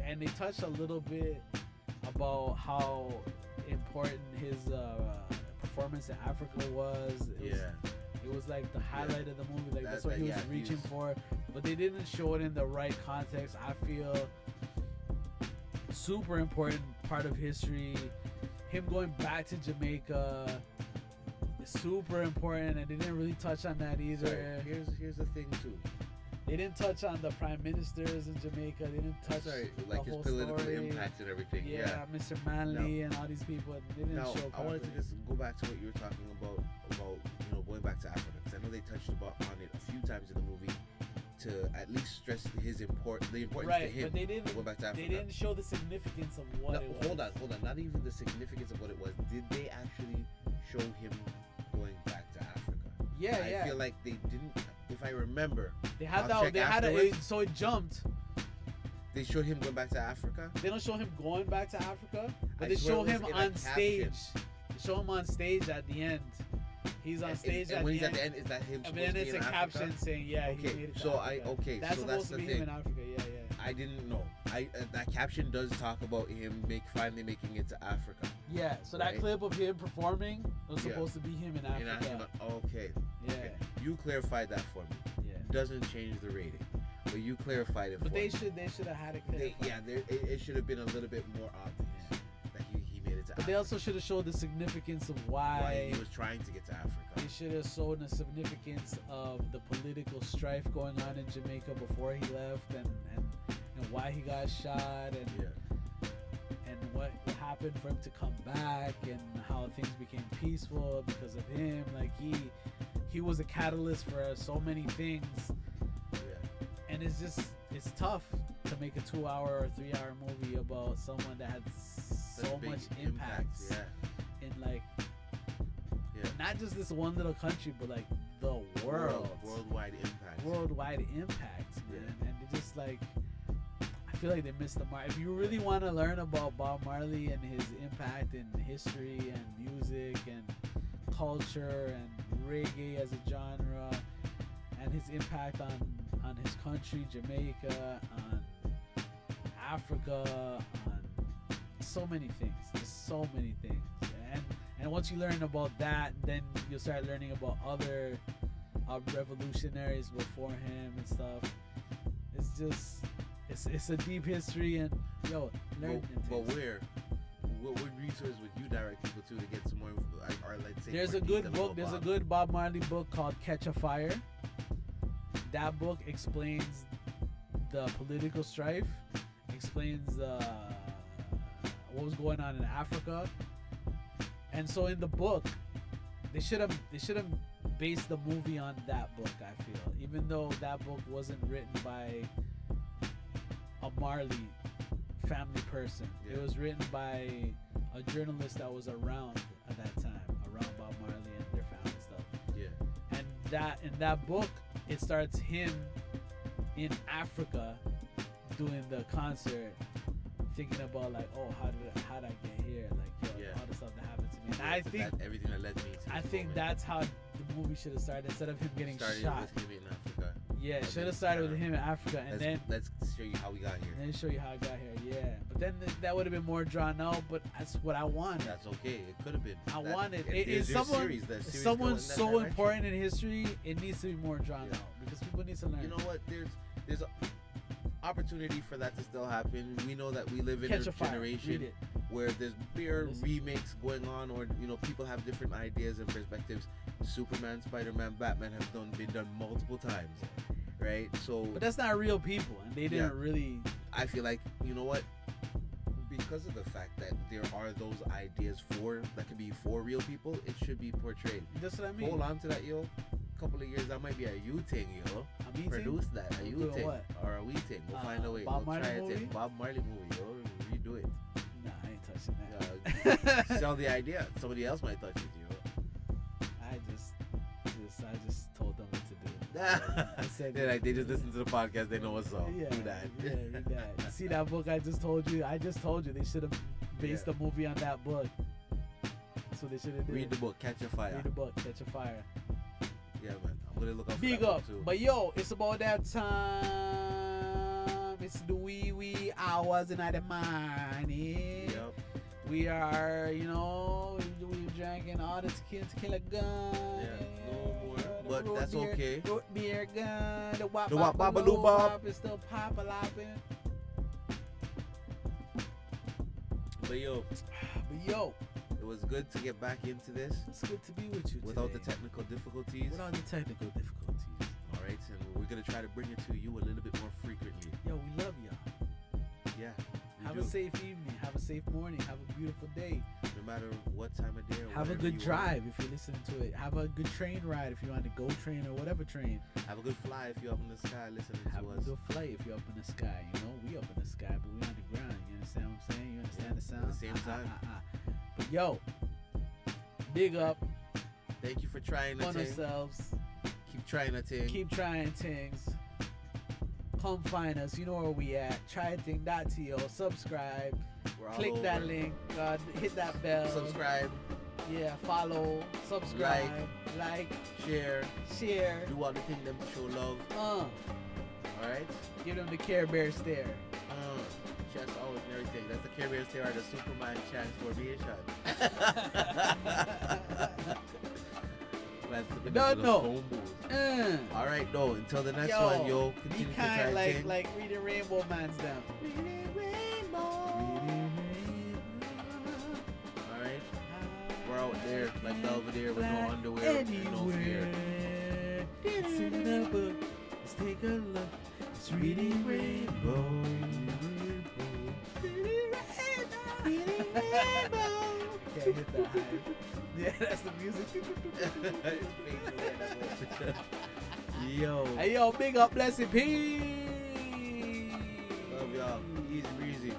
and they touched a little bit about how important his performance in Africa was. It was like the highlight of the movie. Like that's what he was reaching for. But they didn't show it in the right context. I feel super important part of history. Him going back to Jamaica is super important, and they didn't really touch on that either. Sorry, here's the thing too. They didn't touch on the prime ministers in Jamaica. They didn't touch like the his whole political story. impact and everything. Yeah. Mr. Manley and all these people. They didn't Now, show. I wanted to just go back to what you were talking about going back to Africa, because I know they touched on it a few times in the movie to at least stress the importance to him. But they didn't. Going back to Africa. They didn't show the significance of what it was. Hold on. Not even the significance of what it was. Did they actually show him going back to Africa? I feel like they didn't. If I remember, they had so it jumped. They showed him going back to Africa. They don't show him going back to Africa, but they show him on stage. They show him on stage at the end. He's on stage at the end. At the end, is that him? And then it's a caption saying, "Yeah, he made it to Africa." That's supposed to be him in Africa. Yeah. I didn't know. That caption does talk about him finally making it to Africa. Yeah. So that clip of him performing was supposed to be him in Africa. Okay. Yeah. Okay. You clarified that for me. Yeah. Doesn't change the rating, but you clarified it for me. But they should have had it clarified. It should have been a little bit more obvious that he made it to Africa. But they also should have showed the significance of why he was trying to get to Africa. They should have shown the significance of the political strife going on in Jamaica before he left, and why he got shot, and what happened for him to come back, and how things became peaceful because of him. Like he was a catalyst for so many things. And it's tough to make a 2-hour or 3-hour movie about someone that had so much impact in not just this one little country, but like the worldwide impact. Worldwide impact, man. And they just I feel like they missed the mark. If you really want to learn about Bob Marley and his impact in history and music and culture and reggae as a genre, and his impact on his country, Jamaica, on Africa, on so many things. Just so many things. And once you learn about that, then you'll start learning about other revolutionaries before him and stuff. It's just it's a deep history, and learn. But what resource would you direct people to get some more? Or let's say there's a good book. There's a good Bob Marley book called Catch a Fire. That book explains the political strife, explains what was going on in Africa, and so in the book, they should have based the movie on that book. I feel, even though that book wasn't written by a Marley family person, it was written by a journalist that was around at that time, around Bob Marley and their family stuff. Yeah, and in that book, it starts him in Africa doing the concert, thinking about how did I get here, all the stuff that happened to me. And I think everything that led me to. I think moment. that's how the movie should have started instead of him getting started shot. with him in Africa. Yeah, and should then have started with kinda- him in Africa, and then Let's show you how we got here. show you how I got here. Yeah, but then that would have been more drawn out. But that's what I wanted. That's okay. It could have been. I That- wanted. if It there's is your someone. series, that series Someone go in that so direction. important in history. It needs to be more drawn Yeah. out because people need to learn. You know what? There's a opportunity for that to still happen. We know that we live in Catch a a fire. generation Read it. where there's bigger Listen to it. remakes going on, or people have different ideas and perspectives. Superman, Spider-Man, Batman have been done multiple times, right? So But that's not real people, and they didn't really. I feel like, you know what? Because of the fact that there are those ideas that could be for real people, it should be portrayed. That's what I mean. Hold on to that, yo. Couple of years, that might be a you thing, yo. A me Produce thing? that, a you Doing thing, what? or a we thing. We'll find a way. Bob We'll Marley try a movie? thing. Bob Marley movie, yo. Redo it. Nah, I ain't touching that. Sell the idea. Somebody else might touch it, yo. I just told them what to do. I said, They just listen to the podcast. They know what's up. Yeah, Do that. yeah, read that. See that book I just told you? I just told you they should have based Yeah. the movie on that book. That's what they should have did. Read the book. Catch a fire. Read the book. Catch a fire. Yeah, man. I'm gonna look up. Big for that up. book too. But yo, it's about that time. It's the wee hours in the morning. Yep. We are, we're drinking all the tequila gun. Yeah, no more. But root that's beer, okay. Root beer gun. The Wop-Bop-Balloo-Bop is still pop-a-lopping. But yo, But yo, it was good to get back into this it's good to be with you without the today. technical difficulties. Without the technical difficulties. All right, and we're gonna try to bring it to you a little bit more frequently. Yo, we love y'all. Yeah. we Have do. a safe evening. Have a safe morning. Have a beautiful day. No matter what time of day. Or Have a whatever good you drive if you're listening to it. Have a good train ride if you're on the GO train or whatever train. Want. Have a good fly if you're up in the sky listening Have to a us. good flight if you're up in the sky. We up in the sky, but we on the ground. You understand what I'm saying? You understand the sound? At the same time. But yo, big up Thank you for trying the on thing. ourselves. Keep trying the thing. Keep trying things. Come find us. You know where we at. Try-A-Ting.to. Subscribe. We're all Click that over. link. Hit that bell. Subscribe, Yeah, follow. Subscribe. Like. share, Share. do all the things them to show love. All right. Give them the Care Bear stare. Chest out and everything. That's the Care Bears there are the Superman transformation. No. All right, no. Until the next Yo, one, yo. Be Continue to kind try like thing. like Reading Rainbow Man's them. All right. We're out there like Belvedere with no underwear and no fear. Anywhere. It's in the book. Let's take a look. It's Reading Rainbow. Can't hit that high. Yeah, that's the music. Yo. Hey yo, big up, blessed peace. Love y'all. Easy breezy.